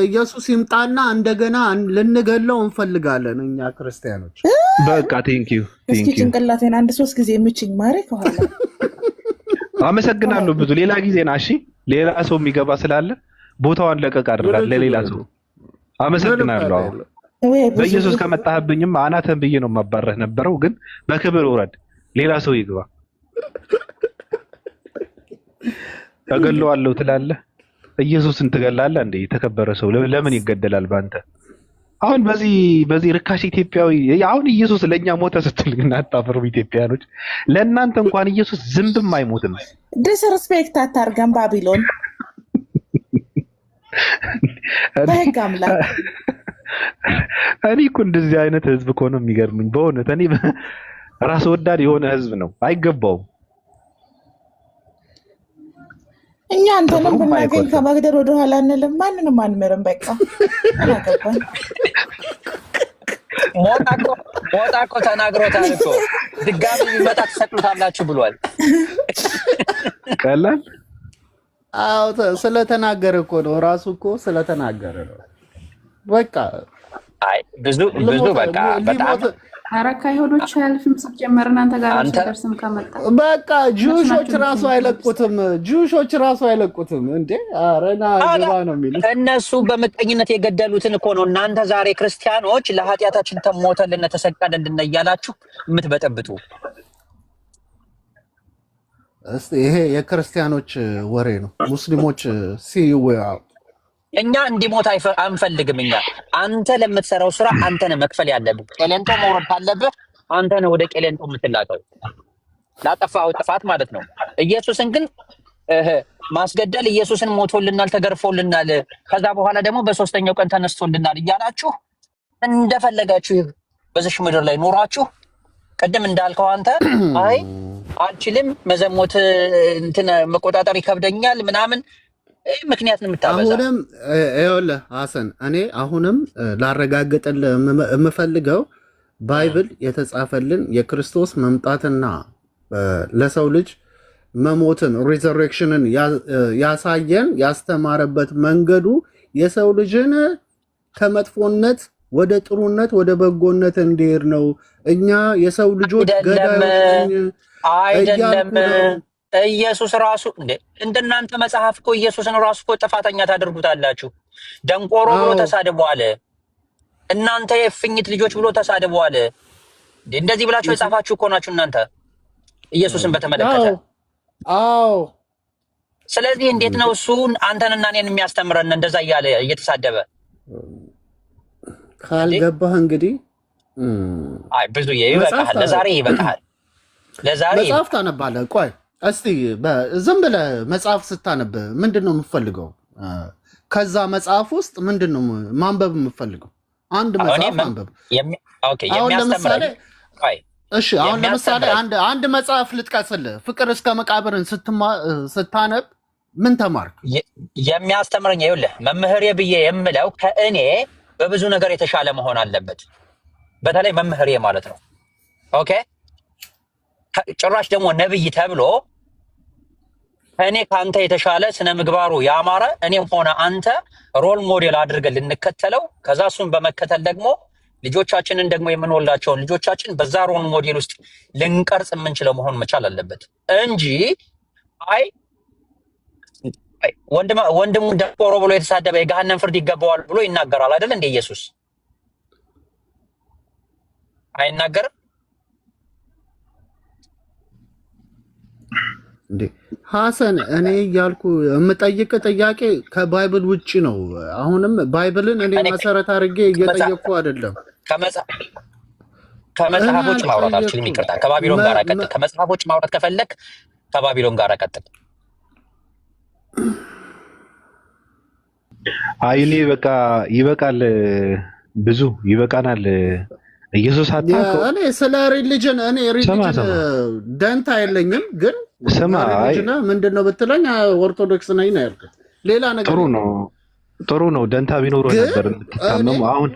ኢየሱስ ይምጣና እንደገና ልንገለው እንፈልጋለን እኛ ክርስቲያኖች። በቃ ቴንክ ዩ እስኪ ጭንቅላቴን 1-3 ጊዜ የምችኝ ማሬ ከኋላ አመሰግናለሁ። ብዙ ሌላ ጊዜ ና እሺ። ሌላ ሰው የሚገባ ስላለ ቦታዋን ለቀቅ አድርጋት ለሌላ ሰው። አመሰግናለሁ። በኢየሱስ ከመጣህብኝም አናተን ብዬ ነው ማባረህ ነበረው፣ ግን በክብር ውረድ፣ ሌላ ሰው ይግባ። ተገለዋለሁ ትላለህ፣ ኢየሱስን ትገላለህ እንዴ? የተከበረ ሰው ለምን ይገደላል ባንተ? አሁን በዚህ ርካሽ ኢትዮጵያዊ አሁን ኢየሱስ ለኛ ሞተ ስትል ግን አታፈሩም ኢትዮጵያኖች? ለእናንተ እንኳን ኢየሱስ ዝምብም አይሞትም። ዲስሪስፔክት አታርገን ባቢሎን በህጋምላ እኔ እኮ እንደዚህ አይነት ህዝብ እኮ ነው የሚገርምኝ በእውነት። እኔ ራስ ወዳድ የሆነ ህዝብ ነው፣ አይገባውም። እኛ አንተንም ብናገኝ ከመግደል ወደ ኋላ አንልም፣ ማንንም አንምርም። በቃ አናገባን። ሞጣ እኮ ተናግሮታል እኮ ድጋሚ ቢመጣ ትሰቅሉታላችሁ ብሏል። ቀላል አዎ፣ ስለተናገረ እኮ ነው፣ ራሱ እኮ ስለተናገረ ነው። በቃ አይ ብዙ በቃ በጣም አረካ ይሁዶች ያልፍም ሲጀመር እናንተ ጋር ደርስም ከመጣ በቃ ጁሾች ራሱ አይለቁትም እንዴ? አረና ግባ ነው የሚሉት እነሱ። በምቀኝነት የገደሉትን እኮ ነው እናንተ ዛሬ ክርስቲያኖች ለኃጢአታችን ተሞተልን ተሰቀለልን እያላችሁ የምትበጠብጡ። እስቲ ይሄ የክርስቲያኖች ወሬ ነው። ሙስሊሞች ሲወያው እኛ እንዲሞት አንፈልግም። እኛ አንተ ለምትሰራው ስራ አንተ ነህ መክፈል ያለብህ። ቄሌንጦ መውረድ ካለብህ አንተ ነህ ወደ ቄሌንጦ የምትላከው ላጠፋኸው ጥፋት ማለት ነው። ኢየሱስን ግን ማስገደል ኢየሱስን ሞቶልናል፣ ተገርፎልናል፣ ከዛ በኋላ ደግሞ በሶስተኛው ቀን ተነስቶልናል እያላችሁ እንደፈለጋችሁ በዚህ ምድር ላይ ኖራችሁ ቅድም እንዳልከው አንተ አይ አልችልም መዘሞት እንትን መቆጣጠር ይከብደኛል ምናምን ምክንያት ነው የምታበዛ። አሁንም ይኸውልህ ሐሰን፣ እኔ አሁንም ላረጋግጥልህ የምፈልገው ባይብል የተጻፈልን የክርስቶስ መምጣትና ለሰው ልጅ መሞትን ሪዘሬክሽንን ያሳየን ያስተማረበት መንገዱ የሰው ልጅን ከመጥፎነት ወደ ጥሩነት ወደ በጎነት እንዲሄድ ነው። እኛ የሰው ልጆች ገዳዮች አይደለም። ኢየሱስ ራሱ እንደናንተ መጽሐፍ እኮ ኢየሱስን ራሱ እኮ ጥፋተኛ ታደርጉታላችሁ። ደንቆሮ ብሎ ተሳድቧል። እናንተ የፍኝት ልጆች ብሎ ተሳድቧል። እንደዚህ ብላችሁ የጻፋችሁ እኮ ናችሁ እናንተ ኢየሱስን በተመለከተ። አዎ። ስለዚህ እንዴት ነው እሱ አንተንና እኔን የሚያስተምረን እንደዛ እያለ እየተሳደበ? ካልገባህ እንግዲህ አይ ብዙ ይበቃል። ለዛሬ ይበቃል። ለዛሬ መጽሐፍ ታነባለህ። ቆይ እስቲ ዝም ብለህ መጽሐፍ ስታነብ ምንድን ነው የምፈልገው? ከዛ መጽሐፍ ውስጥ ምንድን ነው ማንበብ የምፈልገው? አንድ መጽሐፍ ማንበብ። ኦኬ፣ የሚያስተምረኝ እሺ አሁን ለምሳሌ አንድ መጽሐፍ ልጥቀስልህ። ፍቅር እስከ መቃብርን ስታነብ ምን ተማርክ? የሚያስተምረኝ ይኸውልህ መምህሬ ብዬ የምለው ከእኔ በብዙ ነገር የተሻለ መሆን አለበት። በተለይ መምህሬ ማለት ነው። ኦኬ ጭራሽ ደግሞ ነብይ ተብሎ እኔ ከአንተ የተሻለ ስነ ምግባሩ ያማረ እኔም ሆነ አንተ ሮል ሞዴል አድርገን ልንከተለው፣ ከዛ እሱን በመከተል ደግሞ ልጆቻችንን ደግሞ የምንወልዳቸውን ልጆቻችን በዛ ሮል ሞዴል ውስጥ ልንቀርጽ የምንችለው መሆን መቻል አለበት እንጂ አይ ወንድሙን ደንቆሮ ብሎ የተሳደበ የገሃነም ፍርድ ይገባዋል ብሎ ይናገራል አይደል እንደ ኢየሱስ አይናገርም እንዴ? ሐሰን እኔ ያልኩ የምጠይቅ ጥያቄ ከባይብል ውጪ ነው። አሁንም ባይብልን እኔ መሰረት አድርጌ እየጠየቅኩ አይደለም። ከመጽሐፎች ማውራት አልችልም። ይቅርታ ከባቢሎን ጋር ቀጥል። ከመጽሐፎች ማውራት ከፈለክ ከባቢሎን ጋር ቀጥል። አይ እኔ በቃ ይበቃል፣ ብዙ ይበቃናል። ኢየሱስ አታውቀው። እኔ ስለ ሪሊጅን ደንታ የለኝም፣ ግን ስማ ሪሊጅን ምንድነው ብትለኝ ኦርቶዶክስ ነኝ ነው ያልኩት። ሌላ ነገር ጥሩ ነው። ደንታ ቢኖረው ነበር የምትታመሙ። አሁን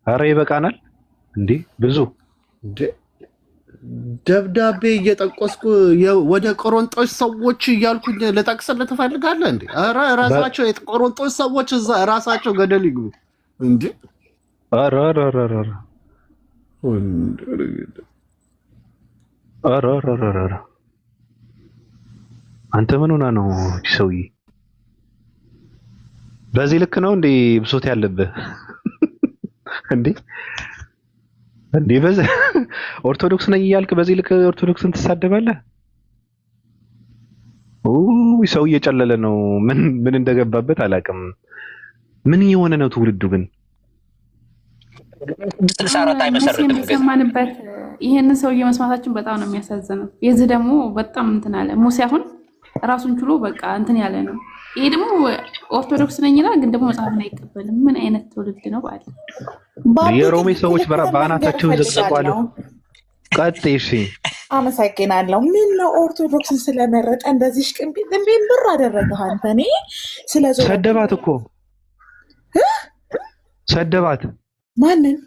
ኧረ ይበቃናል እንዴ ብዙ ደብዳቤ እየጠቆስኩ ወደ ቆሮንጦስ ሰዎች እያልኩኝ ልጠቅስልህ ትፈልጋለህ እንዴ? ኧረ ራሳቸው የቆሮንጦስ ሰዎች እዛ ራሳቸው ገደል ይግቡ እንዴ! ኧረ አንተ ምን ሆና ነው ሰውዬ? በዚህ ልክ ነው እንዴ ብሶት ያለብህ እንዴ? በዛ ኦርቶዶክስ ነኝ እያልክ በዚህ ልክ ኦርቶዶክስን ትሳደባለህ? ሰው እየጨለለ ነው። ምን እንደገባበት አላውቅም። ምን የሆነ ነው ትውልዱ ግን? የሰማንበት ይሄንን ሰውዬ መስማታችን በጣም ነው የሚያሳዝነው። የዚህ ደግሞ በጣም እንትን አለ። ሙሴ አሁን ራሱን ችሎ በቃ እንትን ያለ ነው። ይሄ ደግሞ ኦርቶዶክስ ነኝ ይላል፣ ግን ደግሞ መጽሐፍን አይቀበልም። ምን አይነት ትውልድ ነው ባለ? የሮሜ ሰዎች በአናታቸው ይዘቅዘቋሉ። ቀጥይ። እሺ አመሰግናለሁ። ምን ነው ኦርቶዶክስን ስለመረጠ እንደዚህ ሽቅምቢል ብር አደረገህ አንተ? እኔ ሰደባት እኮ ሰደባት። ማንን?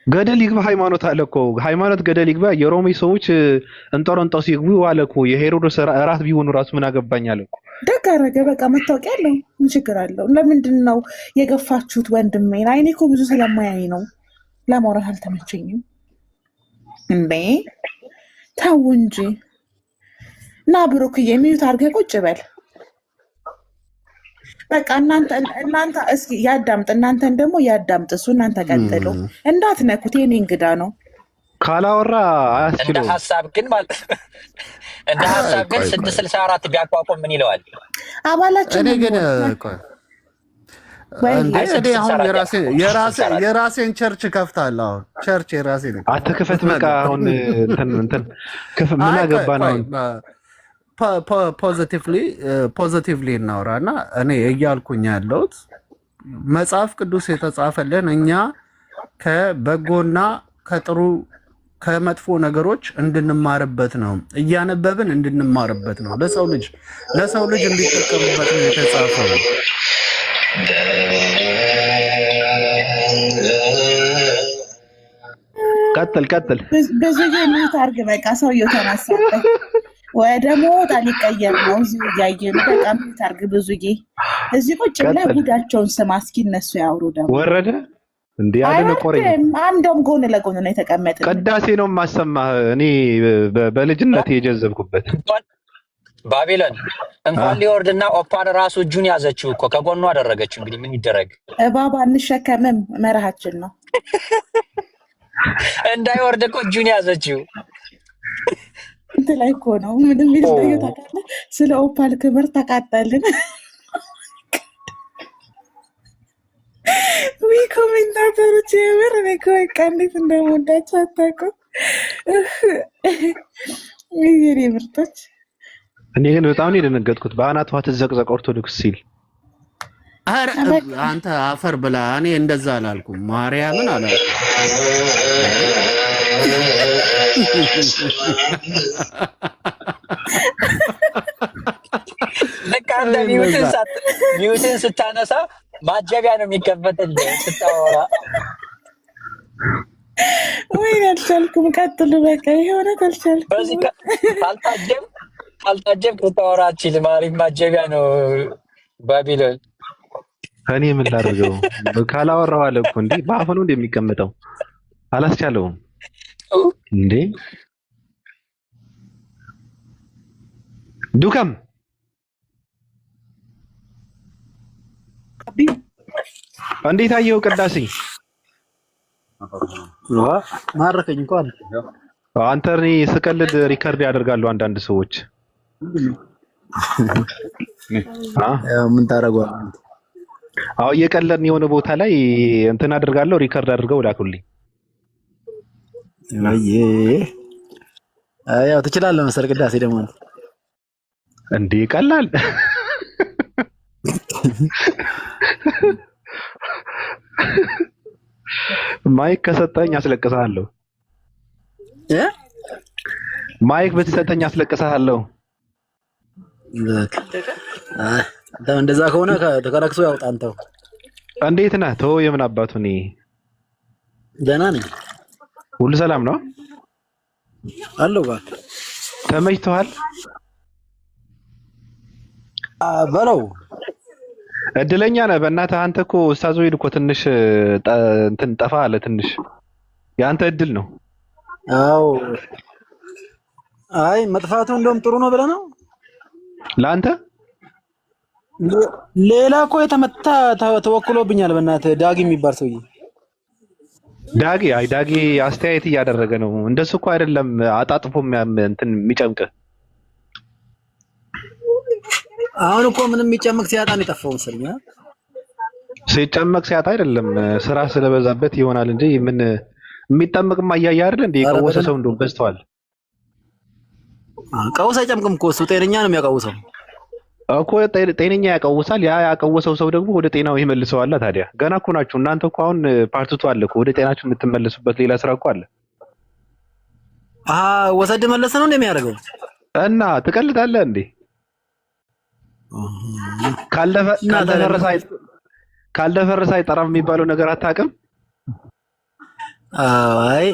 ገደል ይግባ ሃይማኖት አለ እኮ። ሃይማኖት ገደል ይግባ። የሮሜ ሰዎች እንጦሮንጦስ ይግቡ አለ እኮ። የሄሮድስ እራት ቢሆኑ ራሱ ምን አገባኝ አለ እኮ። ደግ አደረገ። በቃ መታወቂያ አለው። ምን ችግር አለው? ለምንድን ነው የገፋችሁት ወንድሜን? አይኔ እኮ ብዙ ስለማያይ ነው። ለማውራት አልተመቸኝም እንዴ። ተው እንጂ እና ብሩክዬ ሚዩት አድርገህ ቁጭ በል። በቃ እናንተ እስኪ ያዳምጥ፣ እናንተን ደግሞ ያዳምጥ እሱ። እናንተ ቀጥሉ፣ እንዳትነኩት። የኔ እንግዳ ነው ካላወራ አያስችልም። እንደ ሀሳብ ግን 664 ቢያቋቁም ምን ይለዋል? አባላችን እኔ ግን አሁን የራሴን ቸርች ከፍታለሁ። አሁን ቸርች የራሴ ነው። አትክፈት በቃ። አሁን እንትን ምን አገባን አሁን? ፖዚቲቭሊ እናውራና እኔ እያልኩኝ ያለሁት መጽሐፍ ቅዱስ የተጻፈልን እኛ ከበጎና ከጥሩ ከመጥፎ ነገሮች እንድንማርበት ነው። እያነበብን እንድንማርበት ነው። ለሰው ልጅ እንዲጠቀምበት ነው የተጻፈው። ቀጥል። ብዙ ሚዩት አድርግ በቃ። ሰውየው ተነሳበት ወደ ሞት ሊቀየር ነው። እዚሁ እያየን በቃ ሚዩት አድርግ። ብዙዬ እዚህ ቁጭ ብለህ ጉዳቸውን ስማ እስኪ። እነሱ ያውሩ። ደግሞ ወረደ እንዴ? አደነቆረኝ። አንደም ጎን ለጎን ነው የተቀመጠ። ቅዳሴ ነው የማሰማህ እኔ በልጅነት የጀዘብኩበት። ባቢሎን እንኳን ሊወርድና ኦፓን ራሱ እጁን ያዘችው እኮ ከጎኑ አደረገች። እንግዲህ ምን ይደረግ? እባባ እንሸከምም መርሃችን ነው። እንዳይወርድ እኮ እጁን ያዘችው እንትን ላይ እኮ ነው። ምንም ይልታዩ ታውቃለህ። ስለ ኦፓል ክብር ተቃጠልን። ኮሜንታተሮች የምር እኔ እኮ በቃ እንዴት እንደምወዳቸው አታውቁም። የኔ ምርጦች። እኔ ግን በጣም ነው የደነገጥኩት በአናቷ ትዘቅዘቅ ኦርቶዶክስ ሲል። ኧረ አንተ አፈር ብላ። እኔ እንደዛ አላልኩም፣ ማርያምን አላልኩም። ልክ አንተ ሚውትን ስታነሳ ማጀቢያ ነው የሚከፈትልህ ስታወራ። ወይ አልቻልኩም። ቀጥሉ በቃ የሆነ አልቻልኩም። በዚህ ካልታጀብ ልታወራ አትችልም። አሪፍ ማጀቢያ ነው ባቢሎን። እኔ ምን ላድርገው? ካላወራው አለ እኮ እንዴ በአፉ ነው እንደሚቀመጠው አላስቻለውም እንዴ። ዱከም እንዴት አየው ቅዳሴ? ማረከኝ እንኳን አንተ እኔ ስቀልድ ሪከርድ ያደርጋሉ አንዳንድ ሰዎች። ምን ታረጋው? አዎ እየቀለድን የሆነ ቦታ ላይ እንትን አደርጋለሁ፣ ሪከርድ አድርገው ላኩልኝ። ያው ትችላለህ መሰል ቅዳሴ ደግሞ እንዴ ቀላል ማይክ ከሰጠኝ አስለቅስሃለሁ። ማይክ ብትሰጠኝ አስለቅስሃለሁ። እንደዛ ከሆነ ተከራክሶ ያውጣ። አንተው እንዴት ነህ? ተው የምን አባቱ እኔ ደህና ነኝ። ሁሉ ሰላም ነው አለው ጋር ተመችቶሃል? በለው እድለኛ ነህ በእናትህ። አንተ እኮ ኡስታዝ ወይድ እኮ ትንሽ እንትን ጠፋ አለ። ትንሽ የአንተ እድል ነው። አዎ አይ መጥፋቱ እንደውም ጥሩ ነው ብለህ ነው ለአንተ። ሌላ እኮ የተመታ ተወክሎብኛል። በእናትህ ዳጊ የሚባል ሰውዬ ዳጊ አስተያየት እያደረገ ነው። እንደሱ እኮ አይደለም አጣጥፎ እንትን የሚጨምቅህ። አሁን እኮ ምንም የሚጨምቅ ሲያጣ ነው የጠፋው መሰለኝ። ሲጨመቅ ሲያጣ አይደለም ስራ ስለበዛበት ይሆናል እንጂ ምን የሚጠመቅማ እያየህ አይደል እንዴ? የቀወሰ ሰው እንደው በዝተዋል። ቀውስ አይጨምቅም እኮ እሱ ጤነኛ ነው የሚያቀውሰው እኮ ጤነኛ ያቀውሳል። ያ ያቀወሰው ሰው ደግሞ ወደ ጤናው ይመልሰዋል። ታዲያ ገና እኮ ናችሁ እናንተ እኮ አሁን ፓርቲቱ አለ እኮ ወደ ጤናችሁ የምትመለሱበት ሌላ ስራ እኮ አለ። ወሰድ መለሰ ነው እንደሚያደርገው እና ትቀልዳለህ እንዴ? ካልደፈረሰ አይጠራም የሚባለው ነገር አታውቅም? አይ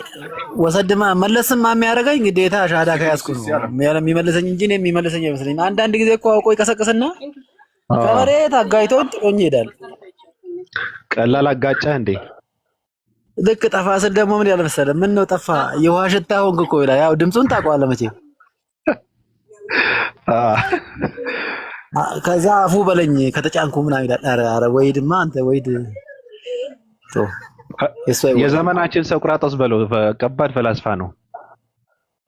ወሰድማ መለስማ የሚያደርገኝ ግዴታ ሻዳ ከያዝኩ ነው የሚመልሰኝ እንጂ እኔ የሚመልሰኝ አይመስለኝም። አንዳንድ ጊዜ እኮ አውቆ ይቀሰቅስና ከመሬት አጋይቶኝ ጥሎኝ ይሄዳል። ቀላል አጋጨህ እንዴ? ልክ ጠፋ ስል ደግሞ ምን ያለ መሰለህ፣ ምን ነው ጠፋ የውሃ ሽታ ሆንክ እኮ ይላል። ያው ድምፁን ታውቀዋለህ መቼም። ከዛ አፉ በለኝ ከተጫንኩ ምናምን ይላል። ኧረ ወይድማ አንተ ወይድ የዘመናችን ሶቅራጦስ በለው ከባድ ፈላስፋ ነው።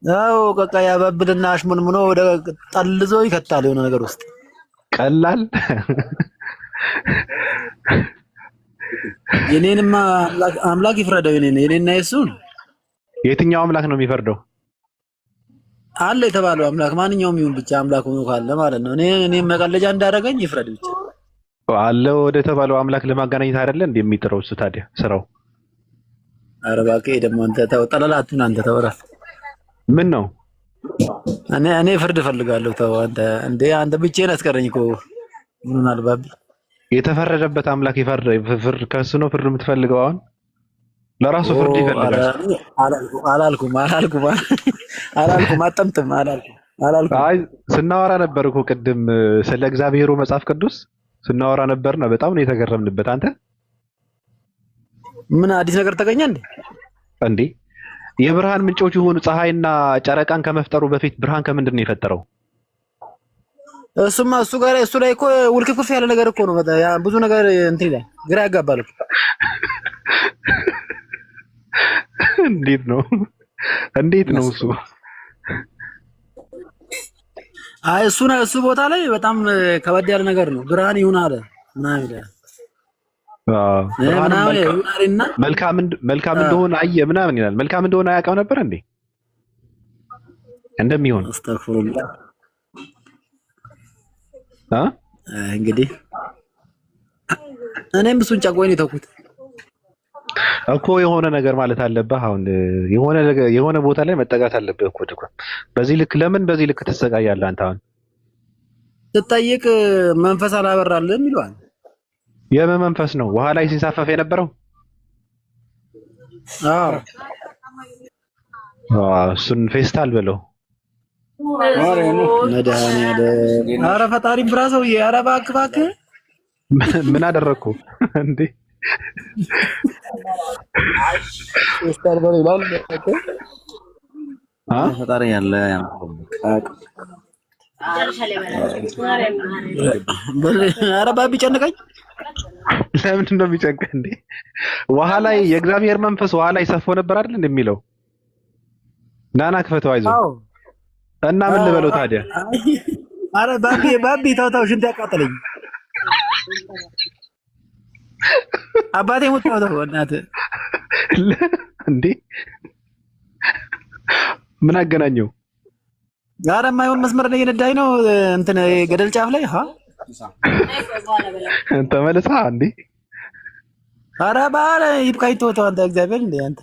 አዎ በቃ ያባብልና አሽሙንሙኖ ወደ ጠልዞ ይከታል የሆነ ነገር ውስጥ ቀላል። የኔንማ አምላክ ይፍረደው። የኔና የሱን የትኛው አምላክ ነው የሚፈርደው? አለ የተባለው አምላክ ማንኛውም ይሁን ብቻ አምላክ ሆኖ ካለ ማለት ነው። እኔ መቀለጃ እንዳደረገኝ ይፍረድ ብቻ። አለ ወደ ተባለው አምላክ ለማገናኘት አይደለ እንዴ የሚጥረው እሱ ታዲያ ስራው። ኧረ እባክህ ደግሞ አንተ ተው፣ ጠለላቱን አንተ ተወራል። ምን ነው እኔ ፍርድ እፈልጋለሁ። ተው አንተ እንዴ አንተ ብቻዬን አስቀረኝ እኮ ምን አልባብ። የተፈረደበት አምላክ ይፈርድ ከሱ ነው ፍርድ የምትፈልገው? አሁን ለራሱ ፍርድ ይፈልጋል። አላልኩም አጠምጥም አላልኩም። አይ ስናወራ ነበር እኮ ቅድም ስለ እግዚአብሔሩ መጽሐፍ ቅዱስ ስናወራ ነበርና በጣም ነው የተገረምንበት። አንተ ምን አዲስ ነገር ተገኘ እንዴ? የብርሃን ምንጮች የሆኑ ፀሐይና ጨረቃን ከመፍጠሩ በፊት ብርሃን ከምንድን ነው የፈጠረው? እሱማ እሱ ላይ እኮ ውልክፍፍ ያለ ነገር እኮ ነው። ያ ብዙ ነገር እንትን ይላል፣ ግራ ያጋባል። እንዴት ነው እሱ? አይ እሱ ቦታ ላይ በጣም ከበድ ያለ ነገር ነው። ብርሃን ይሁን አለ ምናምን ይላል። መልካም እንደሆነ አየ ምናምን ይላል። መልካም እንደሆነ አያውቀው ነበር እንዴ እንደሚሆን? አስተግፍሩላህ። እንግዲህ እኔም እሱን ጨቆኝ ነው የተውኩት። እኮ የሆነ ነገር ማለት አለብህ። አሁን የሆነ ቦታ ላይ መጠጋት አለብህ እኮ ድኳ። ለምን በዚህ ልክ ትሰቃያለህ አንተ? አሁን ስትጠይቅ መንፈስ አላበራልህም ይሏል። የምን መንፈስ ነው ውሃ ላይ ሲንሳፈፍ የነበረው? አዎ እሱን ፌስታል ብለው መድኃኒዓለም። ኧረ ፈጣሪ ብራ ሰውዬ። ኧረ እባክህ እባክህ። ምን አደረግኩ እንዴ? ፌስታል ብለው ይላል ፈጣሪ ያለ ኧረ ባቢ ጨነቀኝ። ለምንድን ነው የሚጨንቀህ እንዴ? ውሃ ላይ የእግዚአብሔር መንፈስ ውሃ ላይ ሰፎ ነበር አይደል እንደሚለው? ናና ክፈተው፣ አይዞህ እና ምን ልበለው ታዲያ? ኧረ ባቢ ተው ሽንት ያቃጠለኝ። አባቴ ሙት ተው እናትህ እንዴ። ምን አገናኘው? ኧረ የማይሆን መስመር ላይ እየነዳኸኝ ነው። እንትን ገደል ጫፍ ላይ ተመልሳ እንዴ። ኧረ ባለ ይብቃኝ ተው አንተ። እግዚአብሔር እንደ አንተ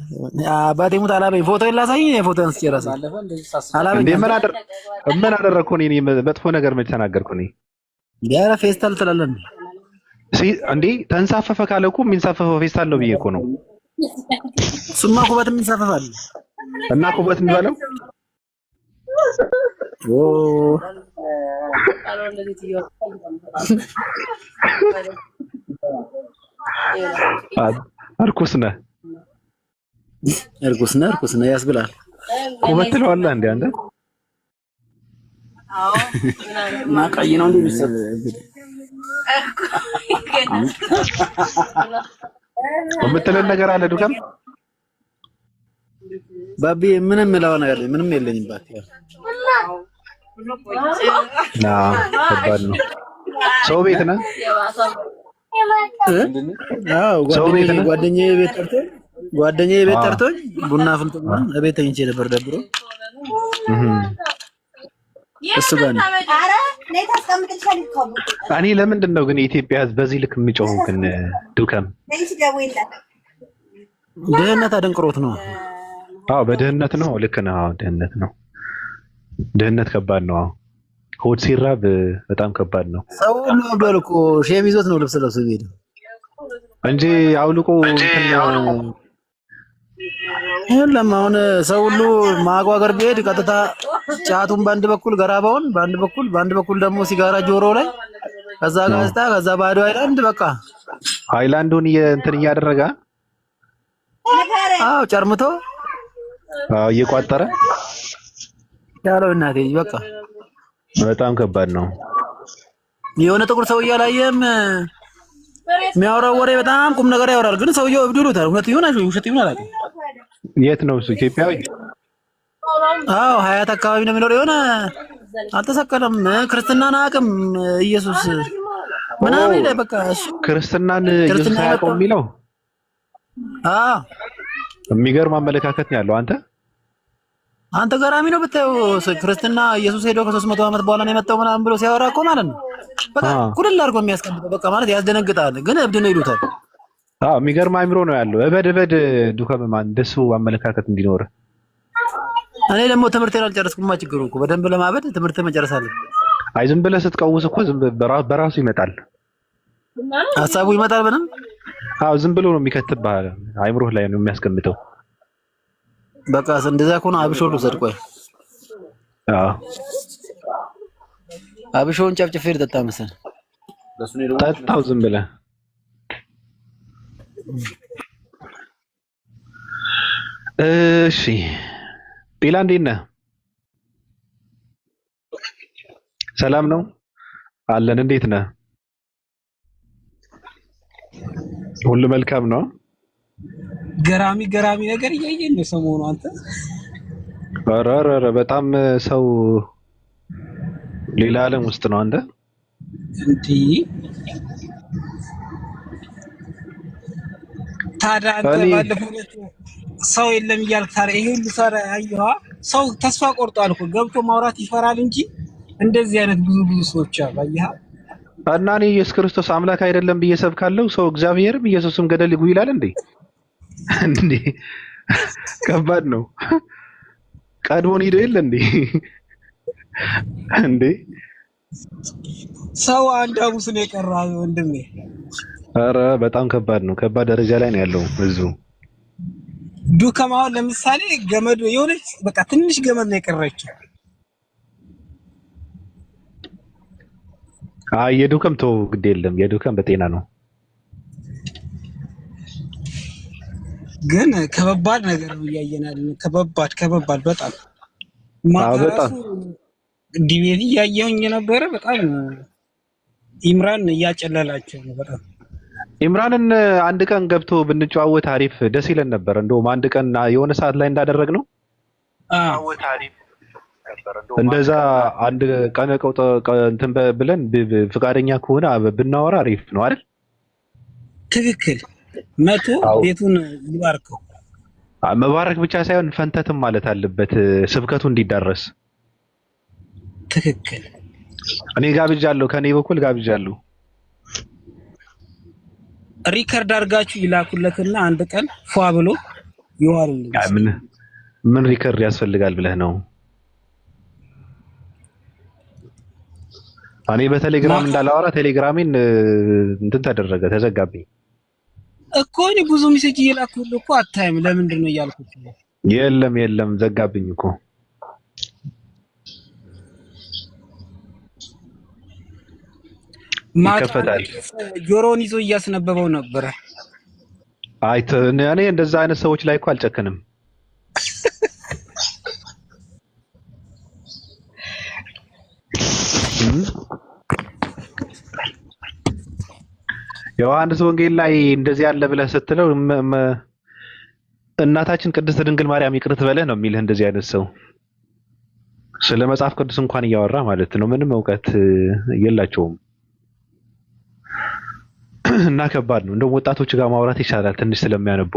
አባቴ ሙት አላበኝ። ፎቶ ላሳይኝ። ፎቶ አንስቼ እራሴ አላበኝ እንዴ። ምን አደረግኩ እኔ? መጥፎ ነገር መች ተናገርኩ እኔ? ኧረ ፌስታል ትላለህ እንዴ? ተንሳፈፈ ካለ እኮ የሚንሳፈፈው ፌስታል ነው ብዬ እኮ ነው። እሱማ ኩበት የሚንሳፈፋል እና ኩበት እንበለው። እርኩስ ነህ ያስብላል። ኩበት ትለዋለህ እንዴ አንተ? እና ቀይ ነው እንዴ የሚሰጥ? የምትለን ነገር አለ ዱከም? ባቢ ምንም የምለው ነገር ምንም የለኝም። ባቢ ከባድ ነው። ሰው ቤት ነህ? አዎ ጓደኛዬ ቤት ጠርቶኝ ቡና አፍልቶና እቤት ተኝቼ ነበር ደብሮ እሱ ጋር ነው። እኔ ለምንድን ነው ግን የኢትዮጵያ ሕዝብ በዚህ ልክ የሚጮኸው? ግን ዱከም ድህነት አደንቅሮት ነው። አዎ በድህነት ነው። ልክ ነህ። አዎ ድህነት ነው። ድህነት ከባድ ነው። አዎ ሆድ ሲራብ በጣም ከባድ ነው። ሰው ሁሉ አብዷል እኮ ሼም ይዞት ነው ልብስ ለብሶ ሄደ እንጂ አውልቆ የለም። አሁን ሰው ሁሉ ማጓገር ቢሄድ ቀጥታ ጫቱን በአንድ በኩል ገራባውን በአንድ በኩል ደግሞ ሲጋራ ጆሮ ላይ ከዛ ጋዜጣ ከዛ ባዶ ሃይላንድ በቃ ሃይላንዱን እንትን እያደረገ አዎ ጨርምቶ እየቋጠረ ያለው እናቴ በቃ በጣም ከባድ ነው። የሆነ ጥቁር ሰው እያላየም የሚያወራው ወሬ በጣም ቁም ነገር ያወራል። ግን ሰውየው እብድ ይሉታል። እውነት ይሁን ውሸት ይሁን አላውቅም። የት ነው እሱ? ኢትዮጵያዊ? አዎ ሀያት አካባቢ ነው የሚኖር። የሆነ አልተሰቀለም፣ ክርስትናን አያውቅም። ኢየሱስ ምናምን ይላል። በቃ እሱ ክርስትናን ኢየሱስ አያውቀውም የሚለው የሚገርም አመለካከት ነው ያለው። አንተ ገራሚ ነው ብታየው። ክርስትና ኢየሱስ ሄዶ ከ300 ዓመት በኋላ ነው የመጣው ምናምን ብሎ ሲያወራ እኮ ማለት ነው በቃ ኩልል አድርጎ የሚያስቀምጠው በቃ ማለት ያስደነግጣል። ግን እብድ ነው ይሉታል። የሚገርም አእምሮ ነው ያለው። እበድ ዱከም እንደሱ አመለካከት እንዲኖር። እኔ ደግሞ ትምህርቴን አልጨረስኩማ። ችግሩ እኮ በደንብ ለማበድ ትምህርት መጨረስ አለብህ። አይ ዝም ብለህ ስትቀውስ እኮ በራሱ ይመጣል፣ ሀሳቡ ይመጣል በደንብ። ዝም ብሎ ነው የሚከትብህ፣ አእምሮህ ላይ ነው የሚያስቀምጠው። በቃ እንደዛ ከሆነ አብሾ ልውሰድ። ቆይ አብሾውን ጨፍጭፌ ልጠጣ መሰለህ። ጠጣው ዝም ብለህ። እሺ ጤላ እንዴት ነህ? ሰላም ነው አለን። እንዴት ነህ? ሁሉ መልካም ነው? ገራሚ ነገር እያየን ነው ሰሞኑ። አንተ ኧረ በጣም ሰው ሌላ ዓለም ውስጥ ነው። አንተ እንዴ ታዲያ አንተ ባለፈው ሰው የለም እያልክ ታዲያ ይሄ ሁሉ ሰራ አየዋ። ሰው ተስፋ ቆርጧል እኮ ገብቶ ማውራት ይፈራል እንጂ እንደዚህ አይነት ብዙ ሰዎች አሉ። አየህ እና እኔ ኢየሱስ ክርስቶስ አምላክ አይደለም ብዬ ሰብካለሁ። ሰው እግዚአብሔርም ኢየሱስም ገደል ይጉ ይላል እንዴ? እንዴ ከባድ ነው። ቀድሞን ሄዶ የለ እንዴ እንዴ ሰው አንድ ሐሙስ ነው የቀረው ወንድሜ። ኧረ በጣም ከባድ ነው። ከባድ ደረጃ ላይ ነው ያለው እዚሁ። ዱከማው ለምሳሌ ገመድ የሆነች በቃ ትንሽ ገመድ ነው የቀረችው። የዱከም ተው ግድ የለም የዱከም በጤና ነው። ግን ከበባድ ነገር ነው እያየናል። ከበባድ በጣም ማራሱ ዲቤት እያየሁኝ ነበረ። በጣም ኢምራን እያጨለላቸው ነው በጣም። ኢምራንን አንድ ቀን ገብቶ ብንጨዋወት አሪፍ ደስ ይለን ነበር። እንደውም አንድ ቀን የሆነ ሰዓት ላይ እንዳደረግነው እንደዛ አንድ ቀን እንትን ብለን ፍቃደኛ ከሆነ ብናወራ አሪፍ ነው አይደል? ትክክል መቶ ቤቱን ይባርከው። መባረክ ብቻ ሳይሆን ፈንተትም ማለት አለበት ስብከቱ እንዲዳረስ። ትክክል። እኔ ጋብዣለሁ፣ ከኔ በኩል ጋብዣለሁ። ሪከርድ አድርጋችሁ ይላኩለትና አንድ ቀን ፏ ብሎ ይዋልልኝ። ምን ሪከርድ ያስፈልጋል ብለህ ነው? እኔ በቴሌግራም እንዳላወራ ቴሌግራሜን እንትን ተደረገ፣ ተዘጋብኝ እኮ። እኔ ብዙ ሜሴጅ እየላኩልህ እኮ አታይም። ለምንድን ነው እያልኩት? የለም ዘጋብኝ እኮ። ይከፈታል። ጆሮውን ይዞ እያስነበበው ነበረ። እኔ እንደዛ አይነት ሰዎች ላይ እኮ አልጨክንም። ዮሐንስ ወንጌል ላይ እንደዚህ ያለ ብለህ ስትለው እናታችን ቅድስት ድንግል ማርያም ይቅር ትበለህ ነው የሚልህ። እንደዚህ አይነት ሰው ስለ መጽሐፍ ቅዱስ እንኳን እያወራ ማለት ነው ምንም እውቀት የላቸውም። እና ከባድ ነው። እንደውም ወጣቶች ጋር ማውራት ይቻላል ትንሽ ስለሚያነቡ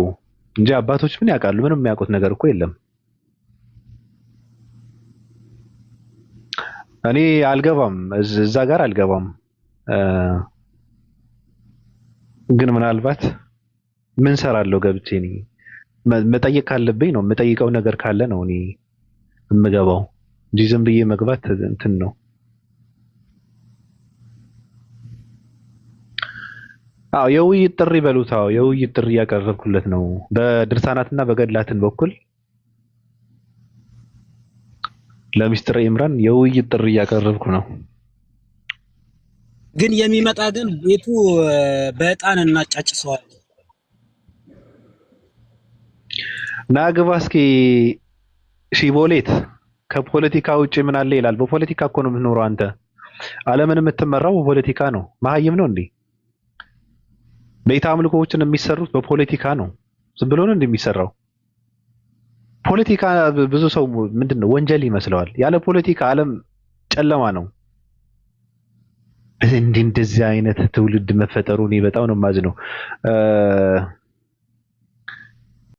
እንጂ አባቶች ምን ያውቃሉ? ምንም የሚያውቁት ነገር እኮ የለም። እኔ አልገባም፣ እዛ ጋር አልገባም። ግን ምናልባት ምን ሰራለሁ ገብቼ እኔ መጠየቅ ካለብኝ ነው የምጠይቀው ነገር ካለ ነው እኔ የምገባው እንጂ ዝም ብዬ መግባት እንትን ነው። የውይይት ጥሪ በሉት። የውይይት ጥሪ ያቀረብኩለት ነው በድርሳናትና በገድላትን በኩል ለሚስጥር ኢምራን የውይይት ጥሪ ያቀረብኩ ነው። ግን የሚመጣ ግን ቤቱ በዕጣን እናጫጭሰዋለን። ናግባ እስኪ ሺቦሌት ከፖለቲካ ውጭ ምን አለ ይላል። በፖለቲካ እኮ ነው የምትኖረው አንተ። ዓለምን የምትመራው በፖለቲካ ነው። መሀይም ነው እንዴ? ቤተ አምልኮዎችን የሚሰሩት በፖለቲካ ነው። ዝም ብሎ ነው እንደሚሰራው። ፖለቲካ ብዙ ሰው ምንድነው ወንጀል ይመስለዋል። ያለ ፖለቲካ ዓለም ጨለማ ነው። እንደዚህ አይነት ትውልድ መፈጠሩ እኔ በጣም ነው የማዝነው።